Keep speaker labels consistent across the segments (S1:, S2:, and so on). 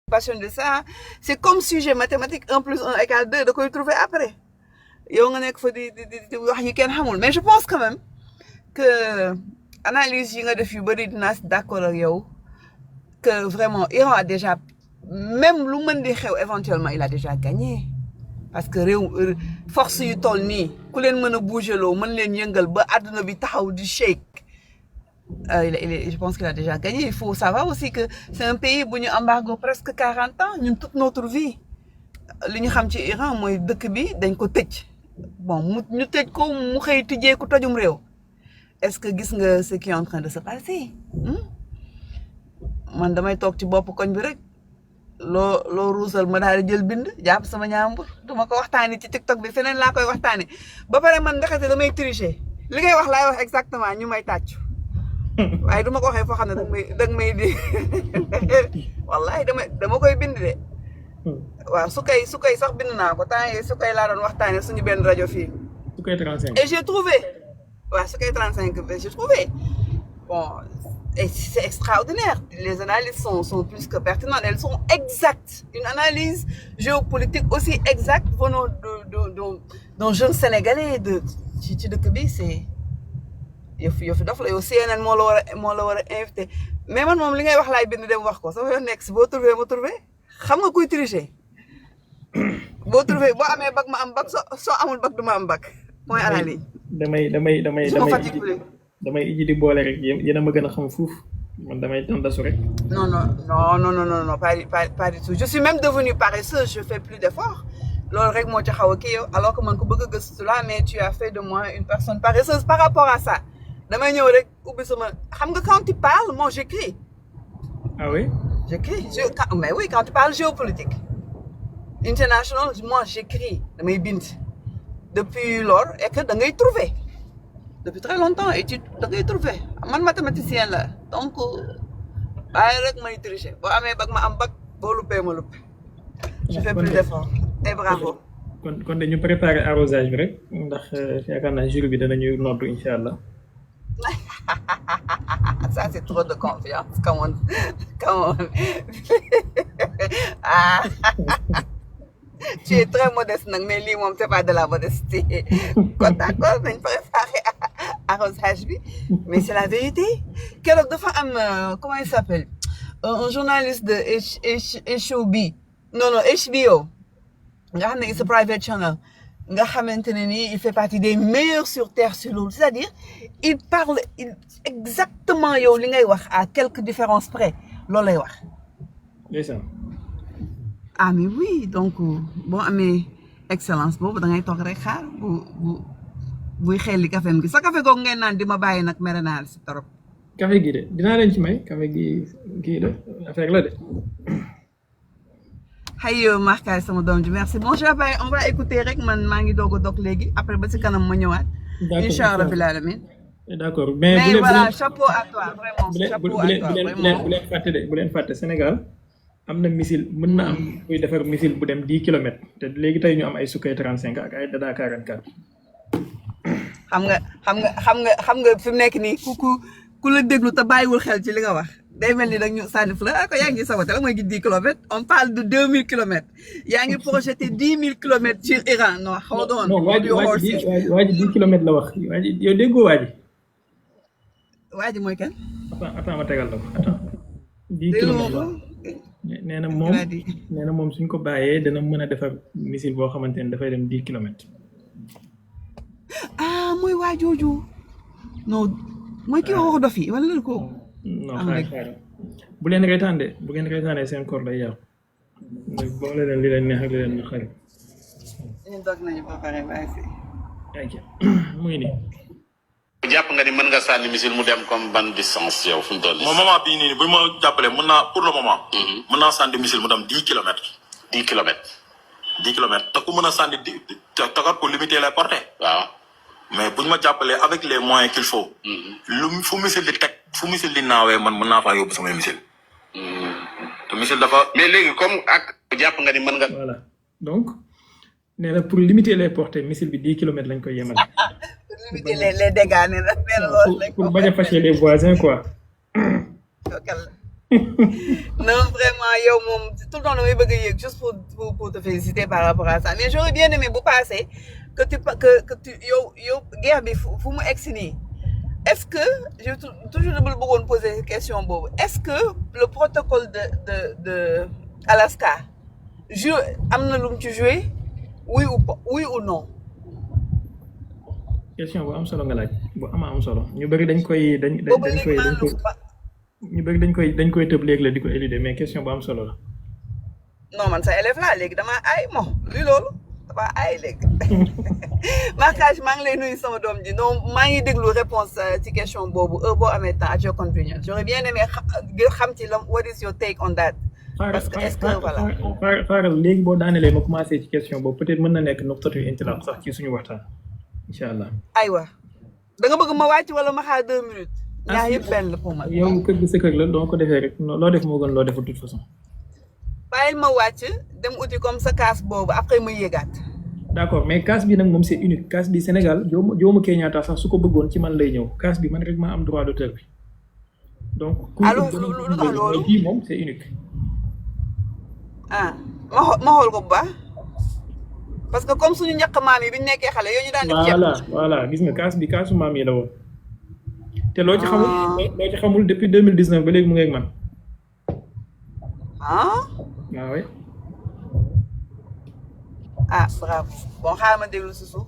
S1: passionne de ça c'est comme sujet mathématique 1 plus 1 égale 2 da koy trouver après yow nga nekk fa di wax yu kenn xamul mais je pense quand même que analyse yi nga def yu bëri dinaa si d'accord ak yow que vraiment Iran a déjà même lu mën di xew éventuellement il a déjà gagné parce que réew force yu toll nii ku leen mën a bouger loo mën leen yëngal ba àdduna bi taxaw di shake je pense qu'il a déjà gagné il faut savoir aussi que c'est un pays bu ñu embargo presque 40 ans ñun toute notre vie li ñu xam ci Iran mooy dëkk bi dañ ko tëj bon ñu tëj ko mu xëy tijjee ku tojum réew est-ce que gis nga ce qui est en train de se passer man damay toog ci bopp koñ bi rek loo ruusal ma daal di jël bind jàpp sama ñaambur duma ko waxtaani ci TikTok bi feneen laa koy waxtaani ba pare man ndaxate damay tricher li ngay wax laay wax exactement ñu may tàccu waaye duma ko waxee foo xam ne dag may di wallahi dama koy bind de waaw su koy sax bind naa ko temps yi su koy laa doon waxtaane suñu benn rajo fii
S2: su koy 35
S1: et j'ai trouvé waaw su koy 35 j'ai trouvé bon et c'est extraordinaire les analyses sont plus que pertinentes elles sont exactes une analyse géopolitique aussi exacte venant d'un jeune sénégalais ci dëkk bi c'est yëf daf la yow CNN moo la war a invité mais man moom li ngay wax laay bind dem wax ko sama yoon nekk si boo trouvé ma trouvé xam nga kuy tricher boo trouvé boo amee bac ma am bac soo amul bac du ma am bac point à la ligne.
S2: damay iji di boole rek yéen a ma gën a xam fuuf man damay tandasu rek.
S1: non pas du tout je suis même devenue paresseuse je fais plus d'efforts loolu rek moo ci xaw a kii yow alors que man ko bëgg a gëstu la mais tu as fait de moi une personne paresseuse par rapport à ça damay ñëw rek ubbi sama xam nga quand tu parles moi j'écris.
S2: Ah oui.
S1: J'écris mais oui quand tu parles géopolitique international moi j'écris damay bind depuis lors et que da ngay trouver depuis très longtemps et da ngay trouver man mathématicien la donc bàyyi rek may tricher boo amee bac ma am bac boo luppee ma lupp je fais plus d'efforts et bravo.
S2: kon dañu préparer arrosage bi rek ndax yaakaar naa jour bi danañu noddu incha allah.
S1: Ça c'est trop de confiance come on ah tu es très modeste nag mais lii moom c'est pas de la modestie kon d'accord nañ préparer arrosage bi mais c'est la vérité keroog dafa am comment il s'appelle un journaliste de HBO nga xam ne it's a private channel nga xamante ne nii il fait partie des meilleurs sur terre sur l'eau c'est-à-dire il parle exactement yow li ngay wax à quelques différences près loolu lay wax.
S2: ndeysaan.
S1: ah mais oui donc boo amee excellence boobu da ngay toog rek xaar buy xel li café gi sa café googu ngeen naan di ma bàyyi nag mere naa si trop.
S2: café gi de dinaa leen ci may café gi kii la affaire la de.
S1: Hayo Markay sama doom ji merci bon on va écouter rek man maa ngi doog a dog léegi après ba ci kanam ma ñëwaat. incha allah rabbil alamin.
S2: d'accord mais
S1: voilà chapeau à toi vraiment chapeau à toi vraiment
S2: bu leen fàtte Sénégal am na missile mën na am kuy defar missile bu dem 10 kilomètres te léegi tey ñu am ay Sukhoi 35 ak ay Dada 44.
S1: xam nga fi mu nekk nii ku la déglu te bàyyiwul xel ci li nga wax. day mel ni nag ñu sànni fu la ko yaa ngi saboté la mooy gi 10 kilomètres on parle de 2000 kilomètres yaa ngi projeté 10 000 kilomètres sur Iran non hold on.
S2: non waa ji 10 kilomètres la wax waa ji yow déggoo waa ji.
S1: waa ji mooy kan.
S2: attends ma tegal la ko attends. 10 kilomètres la nee na moom suñ ko bàyyee dana mën a defar missile boo xamante ne dafay dem 10 kilomètres.
S1: ah mooy waa jooju non mooy kii wax dof yi wala lan ko.
S2: non xaar bu leen reetaande bu ngeen reetaandee seen koor day yàqu boole leen li leen neex ak li leen naqari.
S1: ñun dog nañu ba pare bàyyi si.
S2: ok muy nii.
S3: jàpp nga ni mën nga sànni missile mu dem comme ban distance yow fu mu toll nii.
S4: moom moment bii nii bu ma jàppalee mën naa pour le moment. mën naa sànni missile mu dem 10 kilomètres.
S3: 10 kilomètres.
S4: 10 kilomètres te ku mën a sànni takat ko limiter les portées.
S3: waaw.
S4: mais bu ñu ma jàppalee avec les moyens qu'il faut. fu missile di teg fu missile di naawee man mën naa faa yóbbu samay missile. te missile dafa.
S3: mais léegi comme ak jàpp nga ni mën nga.
S2: voilà donc nee na pour limiter les portées missile bi 10 kilomètres lañ koy yemale.
S1: pour limiter les dégâts nee na loolu rek.
S2: pour bañ a fâcher les voisins quoi.
S1: Non, vraiment, yo, tout le temps, on me juste pour te féliciter par rapport à ça. Mais j'aurais bien aimé vous passer que tu, yo, guerre, vous me exiner. Est-ce que, j'ai toujours de poser une question, Bob. Est-ce que le protocole de Alaska, amène l'homme tu jouer? Oui ou non?
S2: question bu am solo nga laaj bu am solo ñu bëri dañ koy
S1: Bob,
S2: ñu bëri dañ koy tëb léegi la di ko éluder mais question bu am solo la.
S1: non man sa élève laa léegi dama ay mo li loolu dama ay léegi marquage maa ngi lay nuyu sama doom ji donc maa ngi déglu réponse ci question boobu boo amee temps at your convenience j'aurais bien aimé xam ci what is your take on that parce que est-ce que voilà
S2: xaaral léegi boo daanelee ma commencé ci question boobu peut-être mën na nekk nuqtatu intilaq sax ci suñu waxtaan incha allah.
S1: aywa da nga bëgg ma wàcc wala ma xaar 2 minutes ñaar yëpp benn la pour man.
S2: yow kër gi sa kër la doo ko defee rek loo def moo gën loo deful de toute façon.
S1: bàyyil ma wàcc dem uti comme sa kaas boobu après ma yéegaat.
S2: d'accord mais kaas bi nag moom c'est unique kaas bi Sénégal Jomo Kenyatta sax su ko bëggoon ci man lay ñëw kaas bi man rek maa am droit d'auteur bi donc.
S1: alors lu tax loolu
S2: kii moom c'est unique.
S1: ah ma xool ko bu baax parce que comme suñu ñàkk maam yi bi ñu nekkee xale yooyu ñu daan def ceeb.
S2: voilà gis nga kaas bi kaasu maam yi la woon. te loo ci xamul depuis 2019 ba léegi mu ngi ak man. waaw oui.
S1: bravo bon xaaral ma déglu si suuf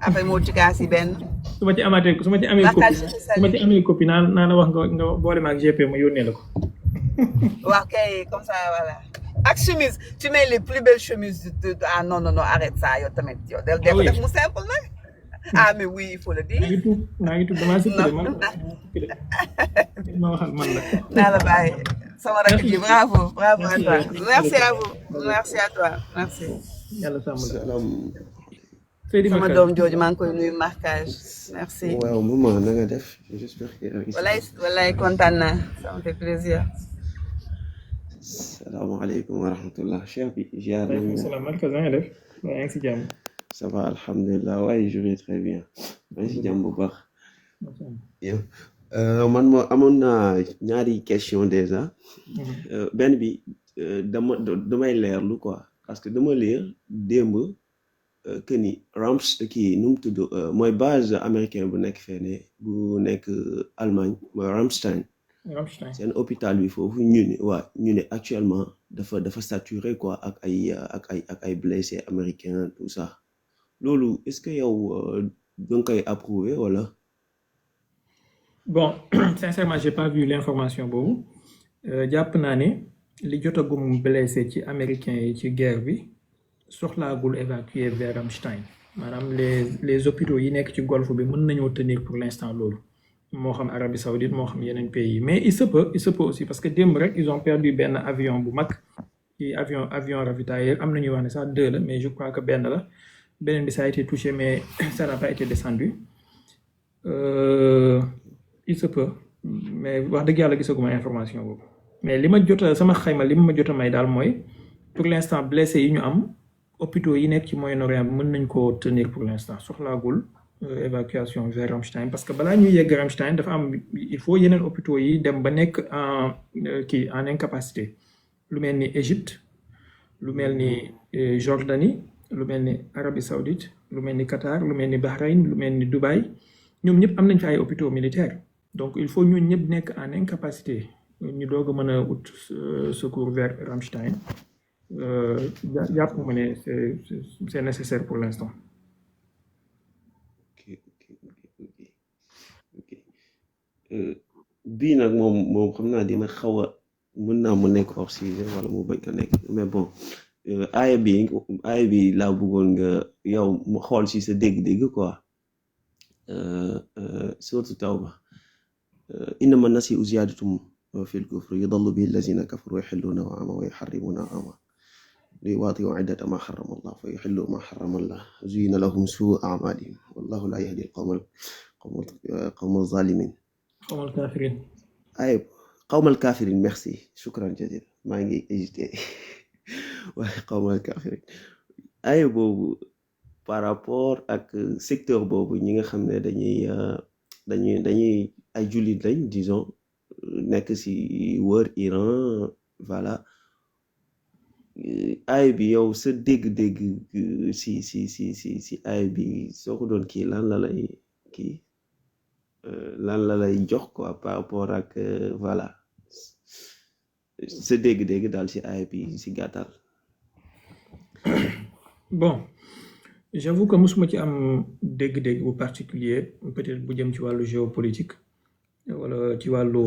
S1: après moo ci kaas yi benn.
S2: su ma ci amee copie naa la wax nga boole ma ak GP ma yónnee la ko.
S1: waaw kay comme ça voilà. ak chemise tu mets les plus belles chemises non arrête ça yow tamit yow. del ko def mu simple nag. mais oui il faut le dire.
S2: naa ngi tudd damaa sikki de ma waxal man la.
S1: naa la bàyyi sama rakk ji bravo à toi merci à vous merci à toi merci.
S2: yàlla sàmm
S1: sama doom jooju maa ngi koy nuyu marquage merci.
S5: waaw maman na nga def j'espère que.
S1: walaay kontaan naa ça me fait plaisir.
S5: salaamaaleykum wa rahmatullah cheikh bi ziar
S2: nañu. salaam marquage na nga def yaa ngi si jàmm.
S5: ça va alhamdulilah waaye je vais très bien maa ngi si jàmm bu baax. man moo amoon naa ñaari question déjà. benn bi damay leerlu quoi parce que dama leer démb que ni kii nu mu tudd mooy base américain bu nekk fene bu nekk Allemagne mooy Ramstein. seen hôpital bi foofu ñu ne actuellement dafa saturé quoi ak ay blessés américains tout ça loolu est-ce que yow da nga koy approuver wala.
S2: bon sincèrement j'ai pas vu l'information boobu jàpp naa ne li jotagum blessé ci américains yi ci guerre bi soxlaagul évacuer vers Ramstein maanaam les hôpitaux yi nekk ci golfe bi mën nañoo tenir pour l'instant loolu moo xam Arabie Saoudite moo xam yeneen pays yi mais il se peut aussi parce que démb rek ils ont perdu benn avion bu mag ci avion ravitailleur am na ñuy wax ne sax 2 la mais je crois que benn la beneen bi ça a été touché mais ça n'a pas été descendu il se peut mais wax dëgg yàlla gisaguma information boobu mais li ma sama xayma li ma jot a may daal mooy pour l'instant blessé yi ñu am hôpitaux yi nekk ci Moyen-Orient bi mën nañ koo tenir pour l'instant soxlaagul évacuation vers Ramstein parce que balaa ñuy yegg Ramstein dafa am il faut yeneen hôpitaux yi dem ba nekk en incapacité lu mel ni Égypte lu mel ni Jordanie lu mel ni Arabie Saoudite lu mel ni Qatar lu mel ni Bahreïn lu mel ni Dubaï ñoom ñëpp am nañ fi ay hôpitaux militaires donc il faut ñun ñëpp nekk en incapacité ñu doog a mën a ut secours vers Ramstein jàpp ma ne c'est nécessaire pour l'instant.
S5: bii nag moom xam naa dina xaw a mën naa mu nekk hors sujet wala mu bañ ko nekk mais bon aaya bi laa bëggoon nga yow mu xool si sa dégg-dégg quoi surtout Tawba innama nasi'u ziyaadatun fil kufri yudallu bihi allazina kafaru yuhillunahu aman wa yuharrimunahu aman liwaati'u iddata ma harrama Allah fa yuhillu ma harrama Allah zuyyina lahum su'u a'malihim wallahu la yahdi al-qawma az-zalimin qawmal kafirin merci shukran jazil maa ngi hésité waaye qawmal kafirin ay boobu par rapport ak secteur boobu ñi nga xam ne dañuy ay jullit lañ disons nekk si wër Iran voilà aay bi yow sa dégg-dégg si aay bi soo ko doon kii lan la lay jox quoi par rapport ak voilà sa dégg-dégg daal si aay bi si gàttal.
S2: Bon, j'avoue que musuma ci am dégg-dégg bu particulier peut-être bu jëm ci wàllu géopolitique wala ci wàllu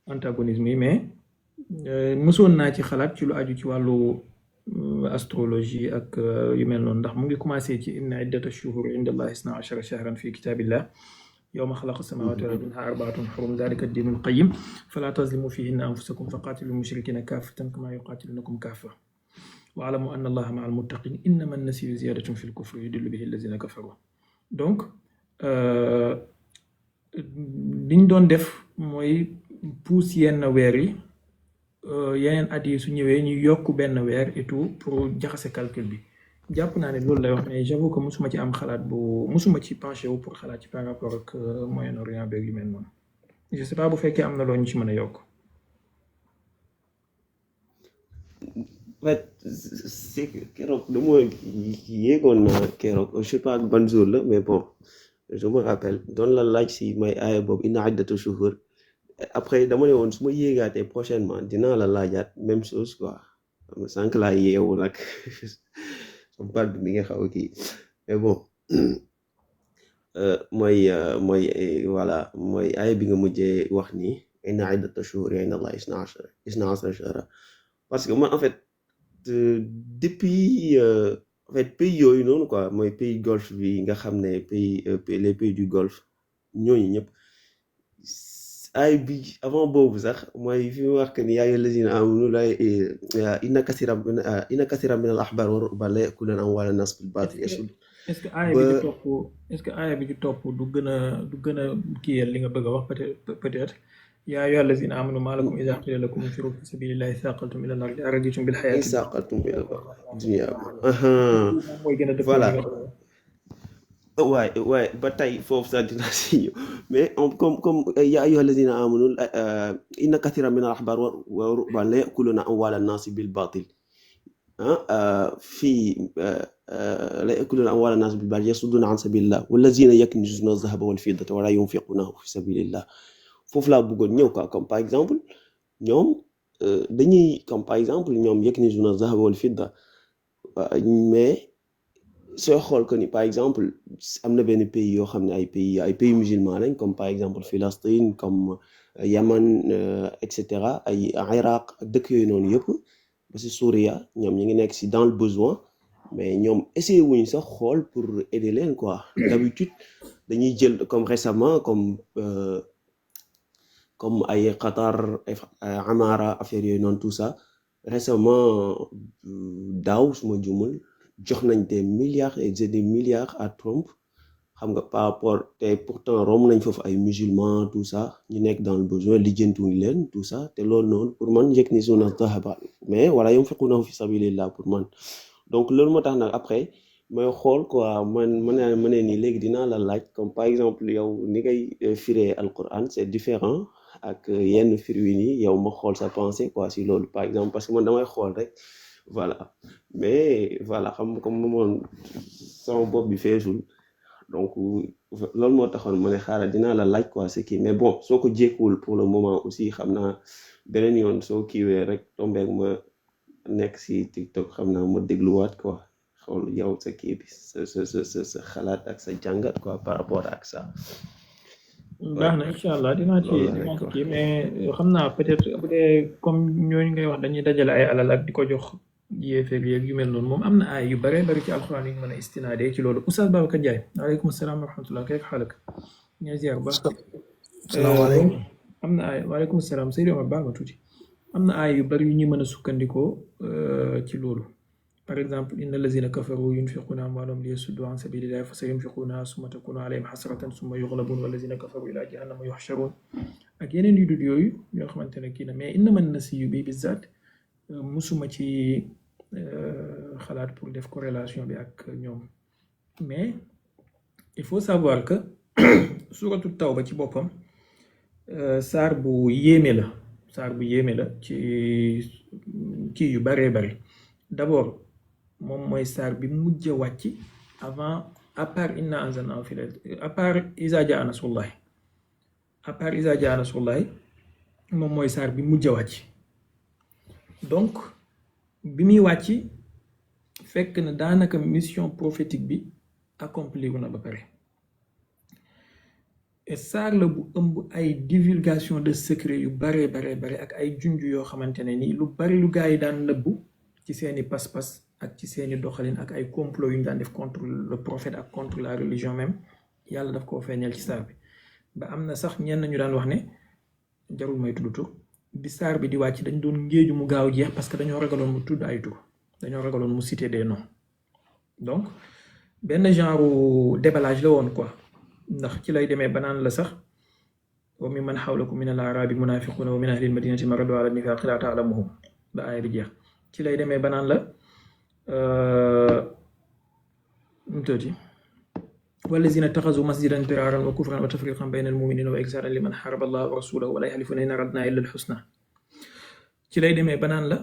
S2: antagonisme yi mais musoon naa ci xalaat ci lu aju ci wàllu astrologie ak yu mel noonu ndax mu ngi commencé ci inna iddata shuhur inda allahi isna ashara shahran fi kitabillah yawma xalaqa samawati wal arda minha arbaatun xurum dalika ad-diinul qayyim fala tazlimu fihinna anfusakum faqatilu mushrikina kaafatan kama yuqatilunakum kaafa wa'lamu anna allaha ma'al muttaqin innama an-nasyu ziyadatun fil kufri yudillu bihi allazina kafaru donc liñ doon def mooy pousse yenn weer yi yeneen at yi su ñëwee ñu yokk benn weer et tout pour jaxase calcul bi jàpp naa ne loolu lay wax mais j'avoue que musuma ci am xalaat bu musuma ci penché wu pour xalaat ci par rapport ak Moyen-Orient beeg yu mel noonu je sais pas bu fekkee am na loo ñu ci mën a yokk.
S5: Ouais, c'est que keroog dama yéegoon naa keroog je sais pas ban jour la mais bon je me rappelle doon la laaj si may aaya boobu inna iddata shuhur après dama ne woon su ma yéegaatee prochainement dinaa la laajaat même chose quoi sànq laa yeewu nag sama baat bi mi nga xaw a kii mais bon mooy voilà mooy aaya bi nga mujjee wax nii inna iddata shuhur inda allahi isna ashara shahra parce que man en fait depuis en fait pays yooyu noonu quoi mooy pays golfe bi nga xam ne les pays du golfe ñooñu ñëpp ay bi avant boobu sax mooy fi mu wax que ni yaa ayyuhal lazina amanu la inna kasiran min al ahbar wa ruhban la yakuluna amwala nas bil batil
S2: est-ce que aaya bi ci topp du gën a kiyal li nga bëgg a wax peut-être yaa ayyuhal lazina amanu maa lakum idha qila lakum infiru fi sabilillahi thaqaltum ila al-ardi araditum bil hayati
S5: dunya voilà waaye ba tey foofu sax dinaa si ñëw mais comme yaa ayyuhal lazina amanu inna kathiran min al-ahbar wa ruhban la yakuluna amwala an-nas bil batil fii la yakuluna amwala an-nas bil batil yasudduna an sabilillah wallazina yaknizuna adh-dhahaba wal fiddata wa la yunfiqunahu fi sabilillah foofu laa bëggoon ñëw quoi comme par exemple ñoom dañuy comme par exemple ñoom yaknizuna adh-dhahaba wal fidda mais sooy xool que ni par exemple am na benn pays yoo xam ne ay pays musulmans lañ comme par exemple Palestine comme Yaman et cetera ay Iraq ak dëkk yooyu noonu yëpp ba si Souria ñoom ñu ngi nekk si dans le besoin mais ñoom essayé wuñu sax xool pour aider leen quoi d'habitude dañuy jël comme récemment comme ay Qatar Amara affaire yooyu noonu tout ça récemment daaw suma jumul jox nañ des milliards et des milliards à Trump xam nga par rapport te pourtant romb nañ foofu ay musulmans tout ça ñu nekk dans le besoin lijjantuwuñ leen tout ça te loolu noonu pour man yaknizuna dhahaba mais wala yunfiqunahu fi sabilillah pour man donc loolu moo tax nag après may xool quoi man ne nii léegi dinaa la laaj comme par exemple yow ni ngay firee Alquran c'est différent ak yenn firi nii yow ma xool sa pensée quoi si loolu par exemple parce que man damay xool rek voilà mais voilà xam nga comme moom sama bopp bi feesul donc loolu moo taxoon ma ne xaaral dinaa la laaj quoi c'est kii mais bon soo ko jékkuwul pour le moment aussi xam naa beneen yoon soo kiiwee rek tombeek ma nekk si TikTok xam naa ma dégluwaat quoi xool yow sa kii bi sa xalaat ak sa jàngat quoi par rapport ak ça.
S2: baax na incha allah dinaa ci kii mais xam naa peut-être bu dee comme ñooñu ngay wax dañuy dajale ay alal ak di ko jox yéefeeg yeeg yu mel noonu moom am na ay yu bare bari ci alxuraan yi ñu mën a istinaadee ci loolu Oustaz Babacar Ndiaye waaleykum salaam wa rahmatullah kayf xaalak ñu ziar baax
S6: salaamaaleykum
S2: am na ay waaleykum salaam Seydou Omar baal ma tuuti am na ay yu bari yu ñu mën a sukkandikoo ci loolu par exemple inna allazina kafaru yunfiquna amwalahum liyasuddu an sabilillahi fa sayunfiqunaha summa takunu alayhim hasratan summa yughlabun wallazina kafaru ila jahannama yuhsharun ak yeneen yu dul yooyu yoo xamante ne kii na mais innama nasiyu bi bizaat musuma ci xalaat pour def corrélation bi ak ñoom mais il faut savoir que suratu tawba ci boppam saar bu yéeme la ci kii yu baree bari d'abord moom mooy saar bi mujj a wàcc avant à part inna anzalnahu fi laylatin à part iza jaa nasrullahi moom mooy saar bi mujj a wàcc donc bi muy wàcc fekk na daanaka mission prophétique bi accomplir na ba pare et saar la bu ëmb ay divulgation de secret yu bare ak ay junj yoo xamante ne nii lu bari lu gaa yi daan nëbbu ci seeni pas-pas ak ci seeni doxalin ak ay complot yu ñu daan def contre le prophète ak contre la religion même yàlla daf koo feeñal ci saar bi ba am na sax ñenn ñu daan wax ne jarul may tudd tur bi saar bi di wàcc dañ doon ngéeju mu gaaw jeex parce que dañoo ragaloon mu tudd ay tur dañoo ragaloon mu citer des noms donc benn genre déballage la woon quoi ndax ci lay demee banaan la sax wa mimman hawlakum min al-a'rabi munafiquna wa min ahli al-madinati maradu ala an-nifaqi la ta'lamuhum ba aaya bi jeex ci lay demee banaan la mutati wallazina taxazu masjidan diraran wa kufran wa tafriqan bayna al-mu'minina wa iksaran liman haraba Allah wa rasulahu wa la yahlifuna in aradna illa al-husna ci lay demee banaan la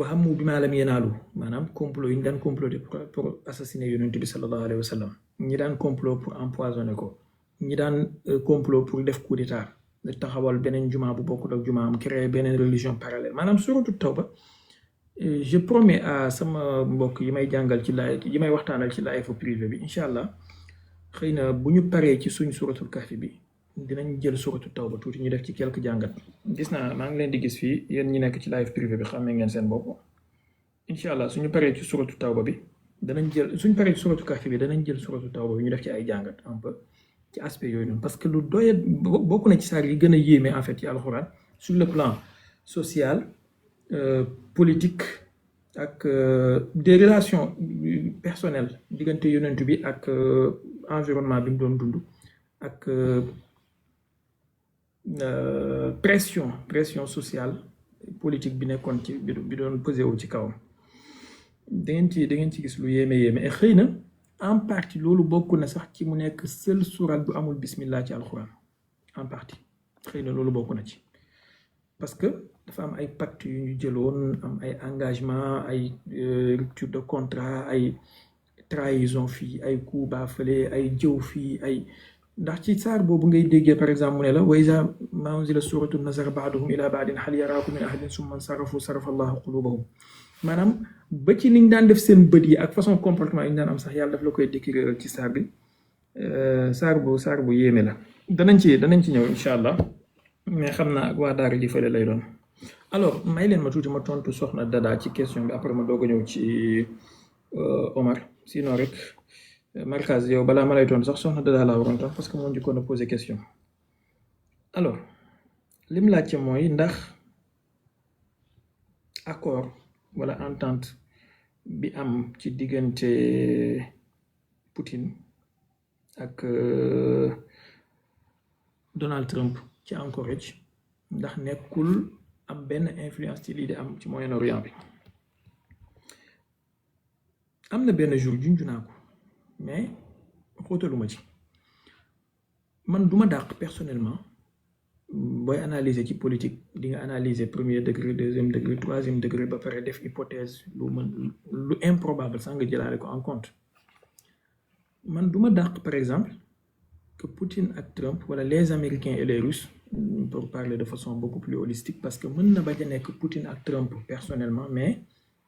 S2: wa hammu bima lam yanaalu maanaam complot yi ñu daan comploter pour assassiner yonent bi sallallahu alayhi wa sallam ñi daan complot pour empoisonner ko ñi daan complot pour def coup d'état taxawal beneen jumaa bu bokkut ak jumaa am créer beneen religion parallèle maanaam suratu tawba je promets à sama mbokk yi may jàngal ci live yi may waxtaanal ci live privé bi incha allah xëy na bu ñu paree ci suñ suratul kahfi bi dinañ jël suratu tawba tuuti ñu def ci quelques jàngat gis naa maa ngi leen di gis fii yéen ñi nekk ci live privé bi xàmmee ngeen seen bopp incha allah suñu paree ci suratu tawba bi danañ jël suñ paree ci suratu kahfi bi danañ jël suratu tawba bi ñu def ci ay jàngat un peu ci aspect yooyu noonu parce que lu doye bokk na ci saar yi gën a yéeme en fait ci alxuraan sur le plan social politique ak des relations personnelles diggante yonent bi ak environnement bi mu doon dund ak pression sociale politique bi nekkoon ci bi doon pesé wu ci kawam da ngeen ci gis lu yéeme et xëy na en partie loolu bokk na sax ci mu nekk seul surat bu amul bismillah ci alxuraan en partie xëy na loolu bokk na ci parce que dafa am ay pacte yu ñu jëloon am ay engagement ay rupture de contrat ay trahison fii ay coup bas fële ay jëw fii ay ndax ci saar boobu ngay déggee par exemple mu ne la wa iza ma unzila suratun nazara ba'duhum ila ba'din hal yaraakum min ahadin summa sarafu sarafa allahu qulubahum maanaam ba ci niñ daan def seen bët yi ak façon comportement yi ñu daan am sax yàlla daf la koy décrire ci saar bi saar bu yéeme la danañ ci ñëw incha allah mais xam naa ak waa daara ji fële lay doon alors may leen ma tuuti ma tontu soxna Dada ci question bi après ma doog a ñëw ci Omar sinon rek Markaz yow balaa ma lay tontu sax soxna Dada laa waroon tontu parce que moo njëkkoon a posé question alors lim laajte mooy ndax accord wala entente bi am ci diggante Poutine ak Donald Trump ci Anchorage ndax nekkul am benn influence ci lii di am ci Moyen-Orient bi am na benn jour junj naa ko mais xóotaluma ci man duma dàq personnellement booy analyser ci politique di nga analyser premier degré deuxième degré troisième degré ba pare def hypothèse lu improbable sax nga jëlaale ko en compte man duma dàq par exemple que Poutine ak Trump wala les Américains et les Russes pour parler de façon beaucoup plus holistique parce que mën na bañ a nekk Poutine ak Trump personnellement mais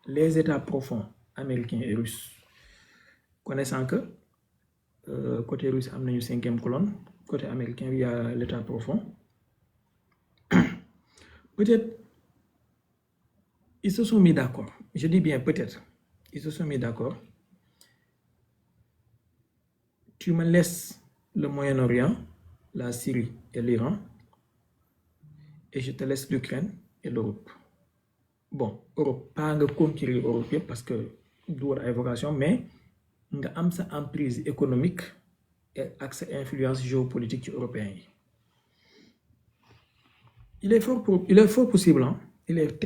S2: les états profonds américains et russes connaissant que côté russe am nañu 5e colonne côté américain il y a l'état profond peut-être ils se sont mis d'accord je dis bien peut-être ils se sont mis d'accord tu me laisses le Moyen-Orient la Syrie et l'Iran et je te laisse l'Ukraine et l'Europe bon Europe pas nga conquérir Europe yëpp parce que du war ay vocation mais nga am sa emprise économique et ak sa influence géopolitique ci européens yi il est fort possible hein? Il est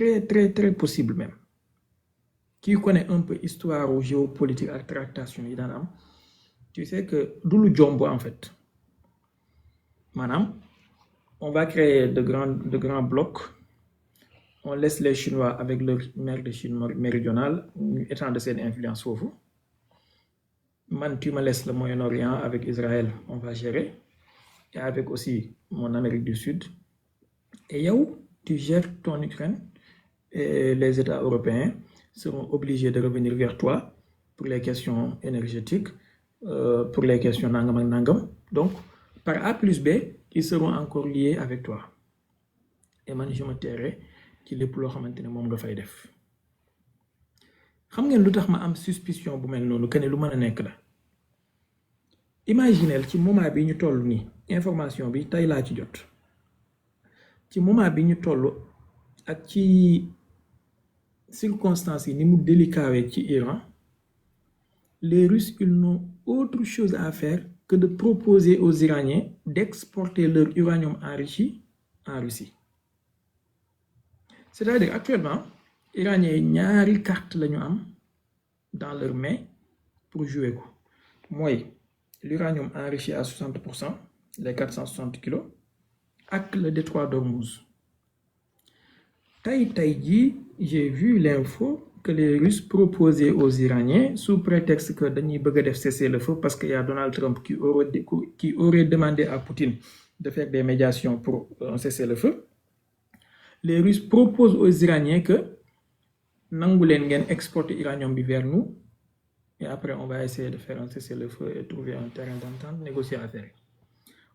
S2: très possible même qui connaît un peu histoire ou géopolitique ak tractation yi daan am tu sais que du lu jomb en fait Madame, on va créer de grands blocs. On laisse les Chinois avec leur mer de Chine méridionale, étant de cette influence au vous. Man, tu me laisses le Moyen-Orient avec Israël, on va gérer. Et avec aussi mon Amérique du Sud. Et Yahoo, tu gères ton Ukraine et les États européens seront obligés de revenir vers toi pour les questions énergétiques, pour les questions nangam ak nangam. Donc, par A plus B, ils seront encore liés avec toi. Et man, je me tairai ci lépp loo xamante ne moom nga fay def. Xam ngeen lu tax ma am suspicion bu mel noonu que ne lu mën a nekk la. Imaginez ci moment bi ñu toll nii information bi tey laa ci jot. Ci moment bi ñu toll ak ci circonstances yi ni mu délicaté ci Iran, les Russes ils n'ont autre chose à faire que de proposer aux Iraniens d'exporter leur uranium enrichi en Russie. C'est-à-dire actuellement, Iraniens ñaari carte la ñu am dans leurs mains pour jouer ko. Mooy l'uranium enrichi à 60%, les 460 kilos, avec le détroit d'Ormuz. J'ai vu l'info que les Russes proposaient aux Iraniens, sous prétexte que dañuy bëgg def cesser le feu parce qu'il y a Donald Trump qui aurait demandé à Poutine de faire des médiations pour cesser le feu. Les Russes proposent aux Iraniens que nangu leen ngeen exporter uranium bi vers nous et après on va essayer de faire un cessez-le-feu et trouver un terrain d'entente, négocier affaire.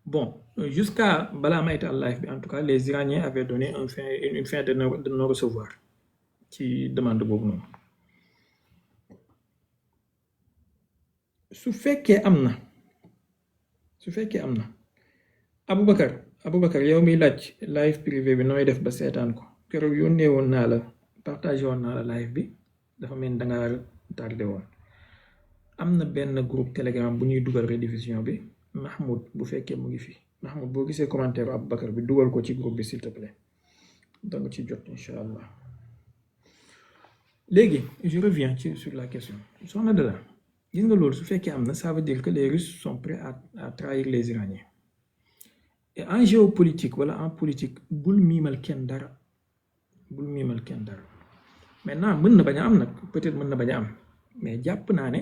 S2: Bon, jusqu'à bala mayta live en tout cas, les Iraniens avaient donné une fin de non-recevoir qui demande boobu noonu. Su fekkee am na Aboubacar yow mi laaj live privé bi nooy def ba seetaan ko keroog yónnee woon naa la partagé woon naa la live bi dafa mel ni dangaa tardé woon. Am na benn groupe Telegram bu ñuy dugal rediffusion bi Mahmoud bu fekkee mu ngi fi Mahmoud boo gisee commentaire Aboubacar bi dugal ko ci groupe bi s'il te plaît donc ci jot incha allah. Léegi je reviens sur la question soxna Dada gis nga loolu su fekkee am na ça veut dire que les Russes sont prêts à trahir les Iraniens. Et en géopolitique wala en politique bul miimal kenn dara maintenant mën na bañ a am nag peut-être mën na bañ a am mais jàpp naa ne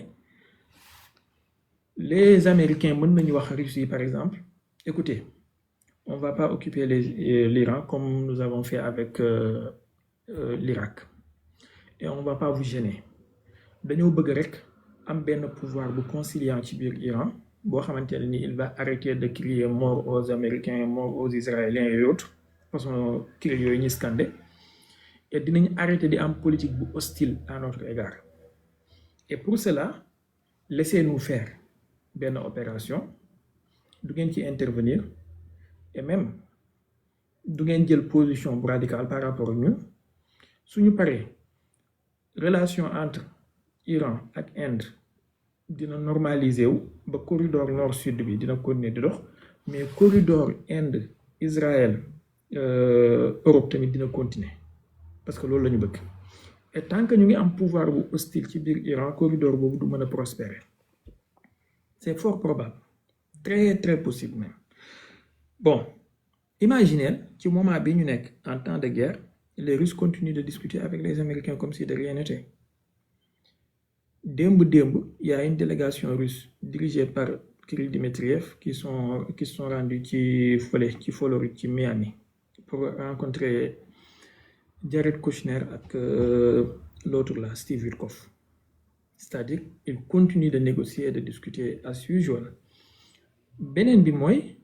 S2: les Américains mën nañu wax Russie par exemple écoutez on va pas occuper l'Iran comme nous avons fait avec l'Irak et on va pas vous gêner dañoo bëgg rek am benn pouvoir bu conciliant ci biir Iran boo xamante ne ni il va arrêter de crier mort aux Américains, mort aux Israéliens et autres parce que cri yooyu ñuy scandé et dinañ arrêter di am politique bu hostile à notre égard. Et pour cela, laissez-nous faire benn opération du ngeen ci intervenir et même du ngeen jël position bu radicale par rapport ak ñun suñu paree relation entre Iran ak Inde dina normaliser wu ba corridor nord-sud bi dina continuer di dox mais corridor Inde Israël Europe tamit dina continuer parce que loolu la ñu bëgg et tant que ñu ngi am pouvoir bu hostile ci biir Iran corridor boobu du mën a prospérer c'est fort probable très très possible même. Bon, imaginez ci moment bi ñu nekk en temps de guerre les Russes continuent de discuter avec les Américains comme si de rien n'était. Démb, il y a une délégation russe dirigée par Kirill Dmitriev qui sont rendus ci Floride, ci Miami pour rencontrer Jared Kushner ak l'autre là, Steve Witkoff. C'est-à-dire ils continuent de négocier et de discuter as usual. Beneen bi mooy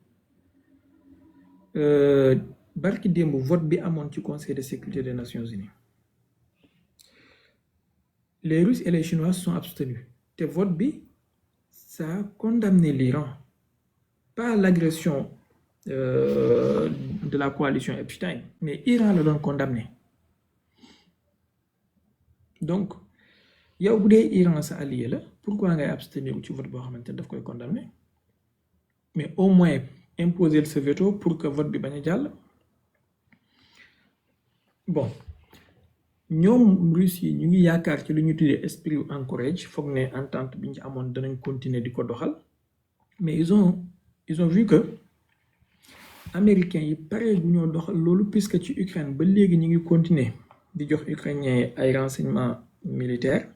S2: barki démb vote bi amoon ci Conseil de sécurité des Nations Unies. Les Russes et les Chinois sont abstenus. Le vote bi, ça a condamné l'Iran. Pas l'agression de la coalition Epstein, mais l'Iran l'a donc condamné. Donc, yow bu dee Iran sa allié la pourquoi ngay abstenir ci vote boo xamante ne daf koy condamné mais au moins imposer ce veto pour que vote bi bañ a jàll. Bon. Ñoom Russes yi ñu ngi yaakaar ci lu ñu tuddee esprit encourage foog ne entente bi ñu amoon danañ continuer di ko doxal mais ils ont vu que américains yi pare bu ñoo doxal loolu puisque ci Ukraine ba léegi ñu ngi continuer di jox ukrainiens ay renseignements militaires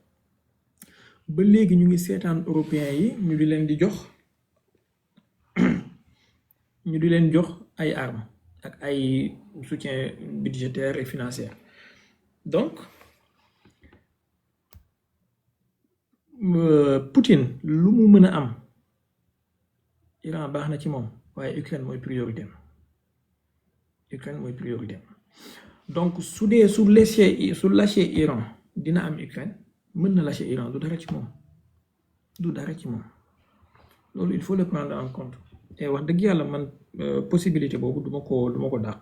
S2: ba léegi ñu ngi seetaan européens yi ñu di leen jox ay armes ak ay soutien budgétaire et financier donc Poutine lu mu mën a am Iran baax na ci moom waaye Ukraine mooy priorité donc su lâché Iran dina am Ukraine mën na lâché Iran du dara ci moom loolu il faut le prendre en compte et wax dëgg yàlla man possibilité boobu duma ko dàq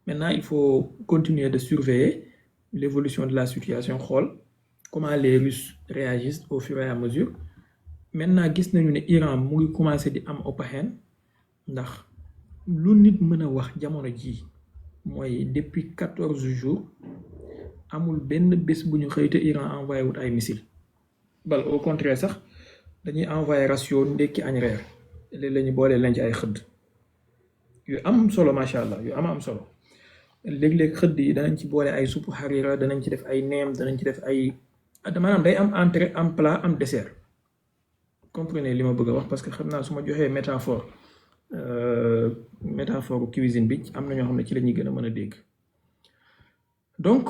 S2: maintenant il faut continuer de surveiller l'évolution de la situation xool comment les Russes réagissent au fur et à mesure maintenant gis nañu ne Iran mu ngi commencé di am upper hand ndax lu nit mën a wax jamono ji mooy depuis 14 jours amul benn bés bu ñu xëy te Iran envoyé wut ay missiles bal au contraire sax dañuy envoyé ration ndekki añ reer léeg la ñu boole leen ci ay xëdd yu am solo macha allah yu am solo léeg-léeg xëdd yi danañ ci boole ay suppu harira danañ ci def ay neem danañ ci def ay maanaam day am entrée am plat am dessert comprenez li ma bëgg a wax parce que xam naa su ma joxee métaphore cuisine bi am na ñoo xam ne ci la ñuy gën a mën a dégg donc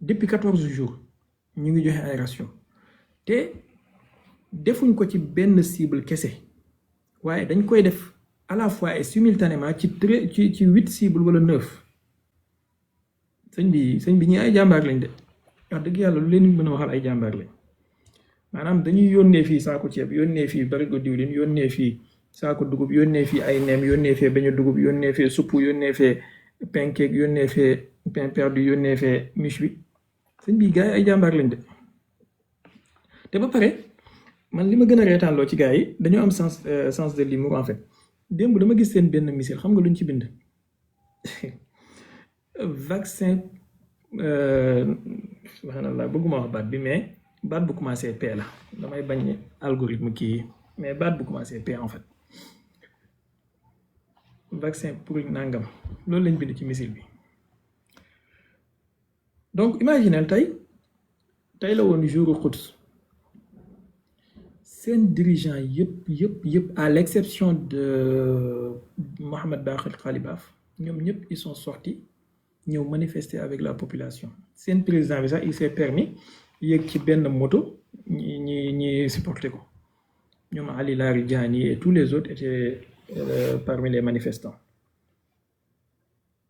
S2: depuis 14 jours ñu ngi joxe ay ration te defuñ ko ci benn cible kese waaye dañ koy def à la fois et simultanément ci 8 cibles wala 9 sëñ bi ñi ay jàmbaar lañ de wax dëgg yàlla lu leen mën a waxal ay jàmbaar lañ maanaam dañuy yónnee fii saako ceeb yónnee fii barigo diwlin yónnee fii saako dugub yónnee fii ay neem yónnee fee beñu dugub yónnee fee supp yónnee fee pancake yónnee fee pain perdu yónnee fee miche bi sëñ bi gars yi ay jàmbaar lañ de te ba pare man li ma gën a reetaanloo ci gars yi dañoo am sens de l'humour en fait démb dama gis seen benn missile xam nga luñ ci bind vaccin subhanallah bëgguma wax baat bi mais baat bu commencé P la damay bañ algorithme kii mais baat bu commencé P en fait vaccin pour nangam loolu lañ bind ci missile bi donc imaginez tey la woon jouru Quds seen dirigeant yëpp à l'exception de Mohamed Baghir Khalibaf ñoom ñëpp ils sont sortis ñëw manifester avec la population seen président bi sax il s'est permis yéeg ci benn moto ñi supporté ko ñoom Ali Larijani et tous les autres étaient parmi les manifestants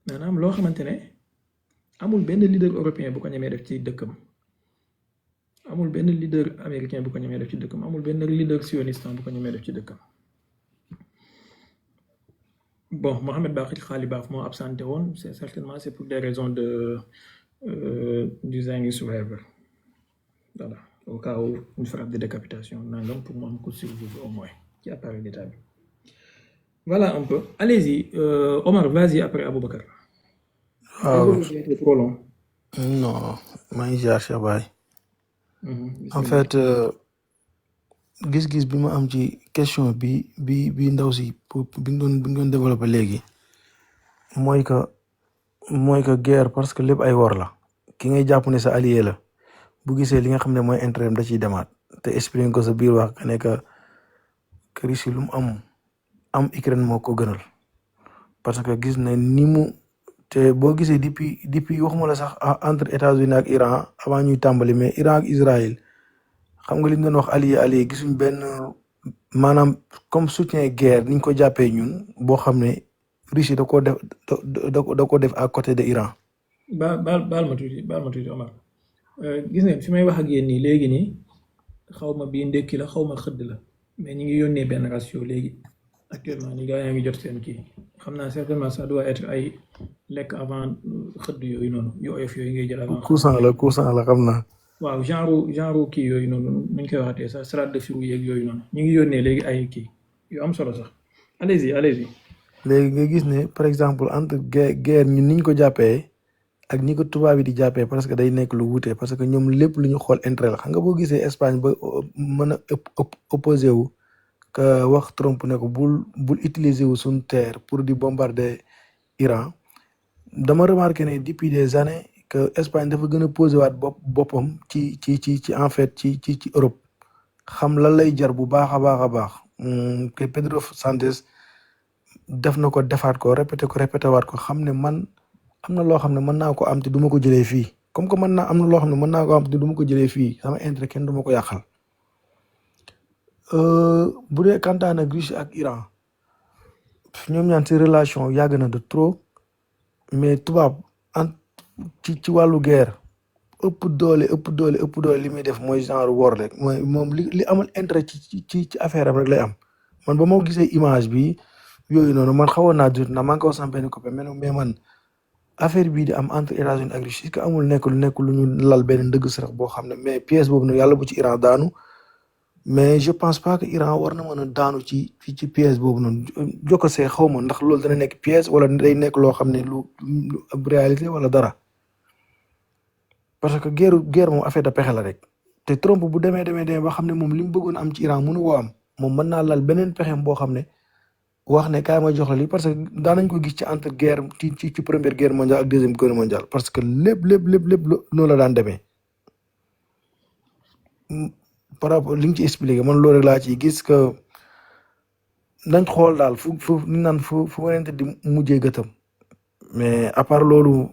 S2: maanaam loo xamante ne amul benn leader européen bu ko ñemee def ci dëkkam amul benn leader américain bu ko ñemee def ci dëkkam amul benn leader sioniste bu ko ñemee def ci dëkkam bon Mohamed Baghir Khalibaf moo absenté woon c'est pour des raisons de design survivor voilà au cas où une frappe de décapitation nangam pour mu am ko survivre au moins ci appareil d'état bi voilà un peu allez-y Omar vas-y après Aboubacar.
S6: waaw
S2: trop long.
S6: non maa ngi jaar Cheikh Baye en fait gis-gis bi ma am ci question bi ndaw si bi nga doon développé léegi mooy que guerre parce que lépp ay wor la ki ngay jàpp ne sa allié la bu gisee li nga xam ne mooy intérêt da ciy demaat te expliqué ko sa biir wax que ne que Russie lu mu am Ukraine moo ko gënal parce que gis na ni mu te boo gisee depuis waxuma la sax entre États-Unis ak Iran avant ñuy tàmbali mais Iran ak Israël xam nga li ñu doon wax allié gisuñ benn maanaam comme soutien guerre niñ ko jàppee ñun boo xam ne Russie da ko def à côté de Iran.
S2: baal ma tuuti Omar gis ngeen fi may wax ak yéen nii léegi nii xaw ma bii ndekki la xaw ma xëdd la mais ñu ngi yónnee benn ratio léegi actuellement ni gars yaa ngi jot seen kii xam naa certainement ça doit être ay lekk avant xëdd yooyu noonu yu oyof yooyu ngay jël avant.
S6: courant la xam naa.
S2: waaw genre kii yooyu noonu nuñ koy waxatee sax salade de fruits yeeg yooyu noonu ñu ngi yónnee léegi ay kii yu am solo sax allez-y.
S6: léegi nga gis ne par exemple entre guerre ñun niñ ko jàppee ak ñi ko tubaab yi di jàppee parce que day nekk lu wuute parce que ñoom lépp lu ñu xool intérêt la xam nga boo gisee Espagne ba mën a opposé wu que wax Trump ne ko bul utiliser wu suñ terre pour di bombarder Iran dama remarqué ne depuis des années que Espagne dafa gën a posé waat boppam ci en fait ci Europe xam lan lay jar bu baax a baax que Pedro Sánchez def na ko defaat ko répété waat ko xam ne man am na loo xam ne mën naa ko am te du ma ko jëlee fii comme que am na loo xam ne mën naa ko am te du ma ko jëlee fii sama intérêt kenn du ma ko yàqal bu dee kantaan ak Russie ak Iran ñoom ñaan ci relation yàgg na de trop mais tubaab ci wàllu guerre ëpp doole li muy def mooy genre wor rek mooy moom li amal intérêt ci affaire am rek lay am man ba ma gisee image bi yooyu noonu man xawoon naa jot na maa ngi ko wax sama benn copain mais man affaire bii di am entre États-Unis ak Russie est-ce que amul nekk lu ñu lal benn ndëgg sërëx boo xam ne mais pièce boobu nag yàlla bu ci Iran daanu mais je pense pas que Iran war na mën a daanu ci pièce boobu noonu jokkasee xaw ma ndax loolu dana nekk pièce wala day nekk loo xam ne lu réalité wala dara parce que guerre moom affaire de pexe la rek te Trump bu demee ba xam ne moom li mu bëggoon am ci Iran mënu koo am moom mën naa lal beneen pexem boo xam ne wax ne kaay ma jox la lii parce que daanañ ko gis ci entre guerre ci première guerre mondiale ak deuxième guerre mondiale parce que lépp noonu la daan demee par rapport li nga ci expliqué man loolu rek laa ciy gis que nañ xool daal fu ni naan fu wanente di mujjee gëtam mais à part loolu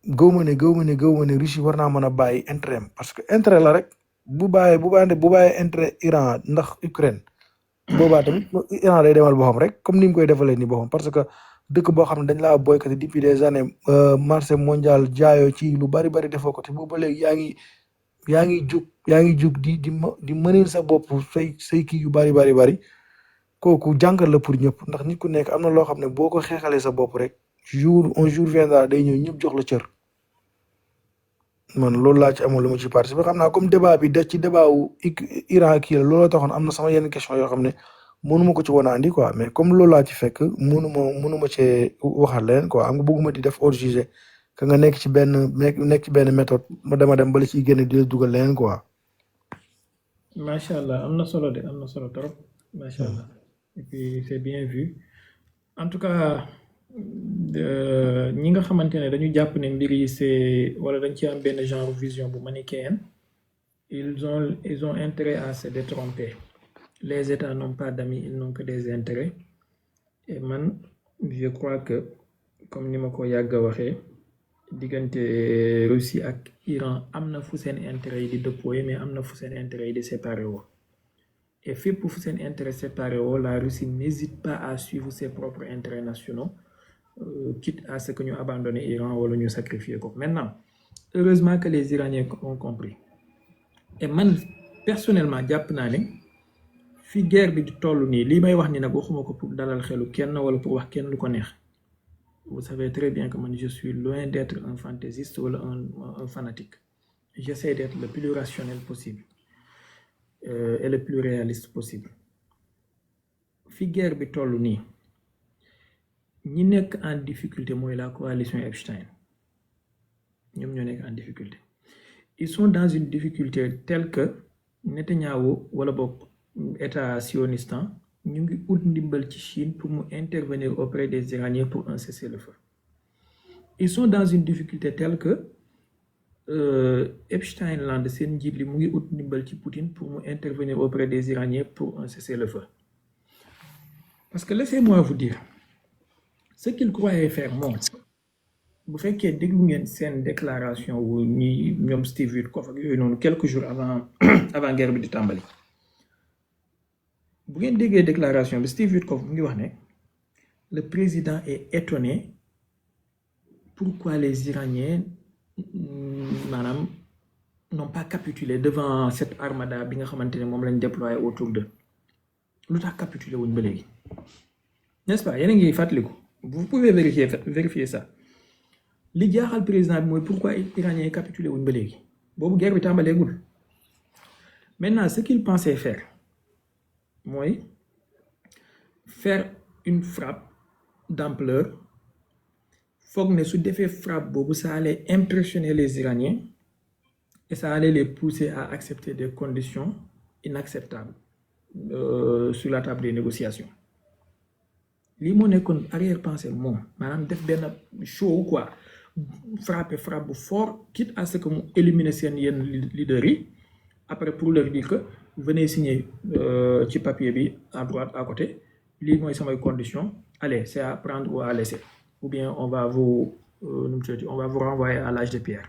S6: gëw ma ne Russie war naa mën a bàyyi intérêt parce que intérêt la rek bu bàyyee intérêt Iran ndax Ukraine boobaa tamit Iran day demal boppam rek comme ni mu koy defalee ni boppam parce que dëkk boo xam ne dañ laa boycotté depuis des années marché mondial jaayoo ci lu bari defoo ko te boobu ba léegi yaa ngi jug di mëneel sa bopp say kii yu bari kooku jàngal la pour ñëpp ndax nit ku nekk am na loo xam ne boo ko xeexalee sa bopp rek un jour viendra day ñëw ñëpp jox la cër man loolu laa ci amoon lu ma ci participer xam naa comme débat bi ci débat wu Iran kii la looloo taxoon am na sama yenn question yoo xam ne mënuma ko ci woon a andi quoi mais comme loolu laa ci fekk mënuma cee waxal leen quoi am nga bëgguma di def hors jugé que nga nekk ci benn méthode ma dem bala ciy génne di la dugal leen quoi.
S2: macha allah am na solo trop macha allah et puis c'est bien vu en tout cas ñi nga xamante ne dañu jàpp ne mbir yi c'est wala dañ ci am benn genre vision bu manichéenne ils ont intérêt à se détromper les États n'ont pas d'amis ils n'ont que des intérêts et man je crois que comme ni ma ko yàgg a waxee diggante Russie ak Iran am na fu seen intérêt yi di dëppooye mais am na fu seen intérêt yi di séparé woo et fépp fu seen intérêt séparé woo la Russie n'hésite pas à suivre ses propres intérêts nationaux quitte à ce que ñu abandonner Iran wala ñu sacrifier ko maintenant heureusement que les Iraniens ont compris et man personnellement jàpp naa ne fi guerre bi di toll nii lii may wax ni nag waxuma ko pour dalal xelu kenn wala pour wax kenn lu ko neex vous savez très bien que man je suis loin d'être un fantaisiste wala un fanatique j'essaie d'être le plus rationnel possible et le plus réaliste possible fi guerre bi toll nii ñi nekk en difficulté mooy la coalition Epstein ñoom ñoo nekk en difficulté ils sont dans une difficulté telle que Netanyahou wala boog état sionistan ñu ngi ut ndimbal ci Chine pour mu intervenir auprès des Iraniens pour un cessez-le-feu ils sont dans une difficulté telle que Epstein Land seen njiit li mu ngi ut ndimbal ci Poutine pour mu intervenir auprès des Iraniens pour un cessez-le-feu parce que laissez-moi vous dire ce qu'il croyait faire moom bu fekkee déglu ngeen seen déclaration wu ñoom Steve Witkoff ak yooyu noonu quelques jours avant guerre bi di tàmbali bu ngeen déggee déclaration bi Steve Witkoff mu ngi wax ne le président est étonné pourquoi les Iraniens maanaam n'ont pas capitulé devant cette armada bi nga xamante ne moom lañ déployé autour d'eux lu tax capitulé wuñ ba léegi n'est-ce pas yéen a ngi fàttaliku vous pouvez vérifier ça li jaaxal président bi mooy pourquoi Iraniens capitulé wuñ ba léegi boobu guerre bi tàmbaleegul maintenant ce qu'il pensait faire mooy faire une frappe d'ampleur foog ne su defee frappe boobu ça allait impressionner les Iraniens et ça allait les pousser à accepter des conditions inacceptables sur la table des négociations lii moo nekkoon arrière-pensée moom maanaam def benn show quoi frappe bu fort quitte à ce que mu éliminer seen yenn leaders yi après pour leur dire que venez signer ci papier bi à droite à côté lii mooy samay conditions allez c'est à prendre ou à laisser ou bien on va vous renvoyer à l'âge de pierre.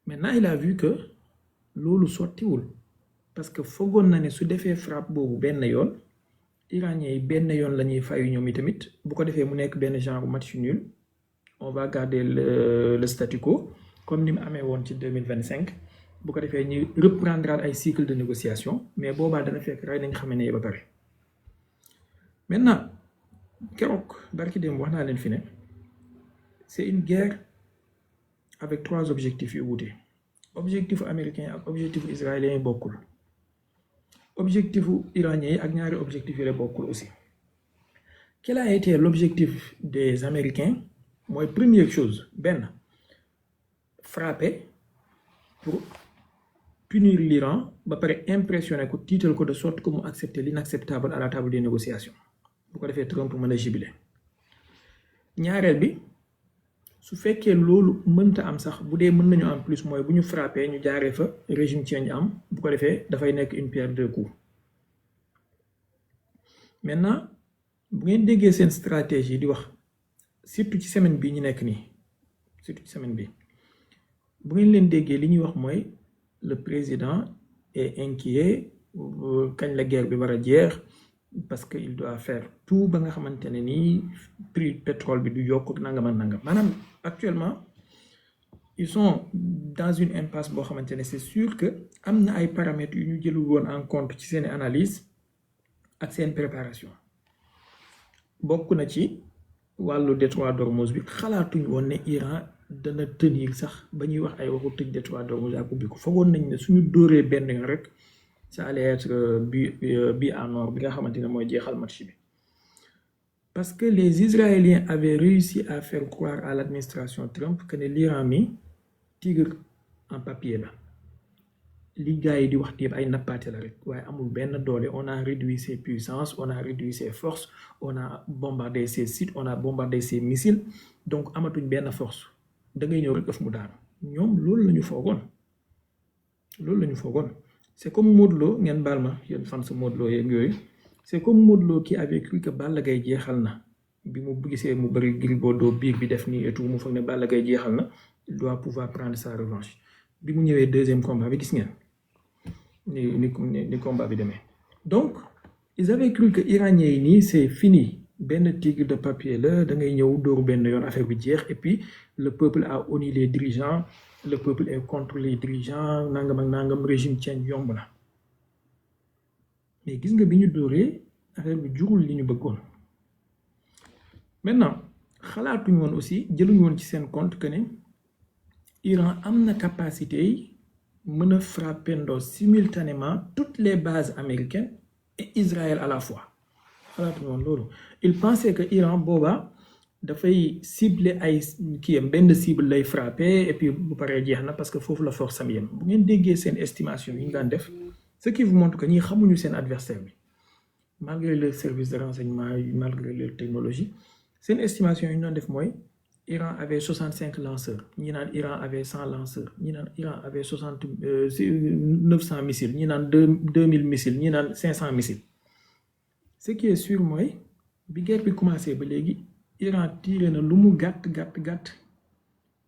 S2: Maintenant il a vu que loolu sottiwul parce que foogoon na ne su defee frappe boobu benn yoon Iraniens yi benn yoon la ñuy fayu ñoom itamit bu ko defee mu nekk benn genre match nul on va garder le statu quo comme ni mu amee woon ci 2025 bu ko defee ñu reprendre ay cycle de négociation mais boobaa dana fekk rey nañ xamee ne ba pare. Maintenant keroog barki dem wax naa leen fi ne c'est une guerre avec 3 objectifs yu wuute objectif américain ak objectif israélien yi bokkul objectif iranien yi ak ñaari objectif yi la bokkul aussi. Quel a été l'objectif des Américains? Moi, première chose, frapper pour punir l'Iran, impressionner le titre de sorte que nous accepter l'inacceptable à la table des négociations. Pourquoi le fait Trump pour me jubiler? ñaareel bi su fekkee loolu mënta am sax bu dee mën nañu am plus mooy bu ñu frappé ñu jaaree fa régime change am bu ko defee dafay nekk une pierre deux coups. Maintenant bu ngeen déggee seen stratégie di wax surtout ci semaine bi ñu nekk nii surtout ci semaine bi bu ngeen leen déggee li ñuy wax mooy le président est inquiet kañ la guerre bi war a jeex parce que il doit faire tout ba nga xamante ne nii prix pétrole bi du yokk nangam ak nangam maanaam actuellement ils sont dans une impasse boo xamante ne c'est sûr que am na ay paramètres yu ñu jëlul woon en compte ci seen analyse ak seen préparation bokk na ci wàllu détroit d'Ormuz bi xalaatuñ woon ne Iran dana tenir sax ba ñuy wax ay waxu tëj détroit d'Ormuz ak ubbi ko foogoon nañ ne suñu dóoree benn yoon rek ça allait être bi en or bi nga xamante ne mooy jeexal match bi parce que les Israéliens avaient réussi à faire croire à l'administration Trump que ne l'Iran mi tigre en papier la li gars yi di wax yëpp ay nappaate la rek waaye amul benn doole on a réduit ses puissances on a réduit ses forces on a bombardé ses sites on a bombardé ses missiles donc amatuñ benn force da ngay ñëw rek daf mu daanu ñoom loolu la ñu foogoon c'est comme Modou Lo ngeen baal ma yéen fan sa Modou Lo yeeg yooyu c'est comme Modou Lo qui avait cru que Balla Gaye jeexal na bi mu gisee mu bëri Gris Bordeaux biir bi def nii et tout mu foog ne Balla Gaye jeexal na il doit pouvoir prendre sa revanche bi mu ñëwee deuxième combat bi gis ngeen ni combat bi demee donc ils avaient cru que iranien yi nii c'est fini benn tigre de papier la da ngay ñëw dóoru benn yoon affaire bi jeex et puis le peuple a honni les dirigeants le peuple est contre les dirigeants nangam ak nangam régime change yomb na mais gis nga bi ñu dóoree affaire bi jurul li ñu bëggoon maintenant xalaatuñu woon aussi jëluñu woon ci seen compte que ne Iran am na capacité yi mën a frapper ndoo simultanément toutes les bases américaines et Israël à la fois xalaatuñu woon loolu il pensait que Iran booba dafay cibler ay kiyam benn cible lay frapper et puis bu paree jeex na parce que foofu la force am yem bu ngeen déggee seen estimation yi ñu daan def ce qui vous montre que ñii xamuñu seen adversaire bi malgré le service de renseignement malgré leur technologie seen estimation yi ñu doon def mooy Iran avait 65 lanceurs ñi naan Iran avait 100 lanceurs ñi naan Iran avait 900 missiles ñi naan 2000 missiles ñi naan 500 missiles ce qui est sûr mooy bi guerre bi commencé ba léegi Iran tiré na lu mu gàtt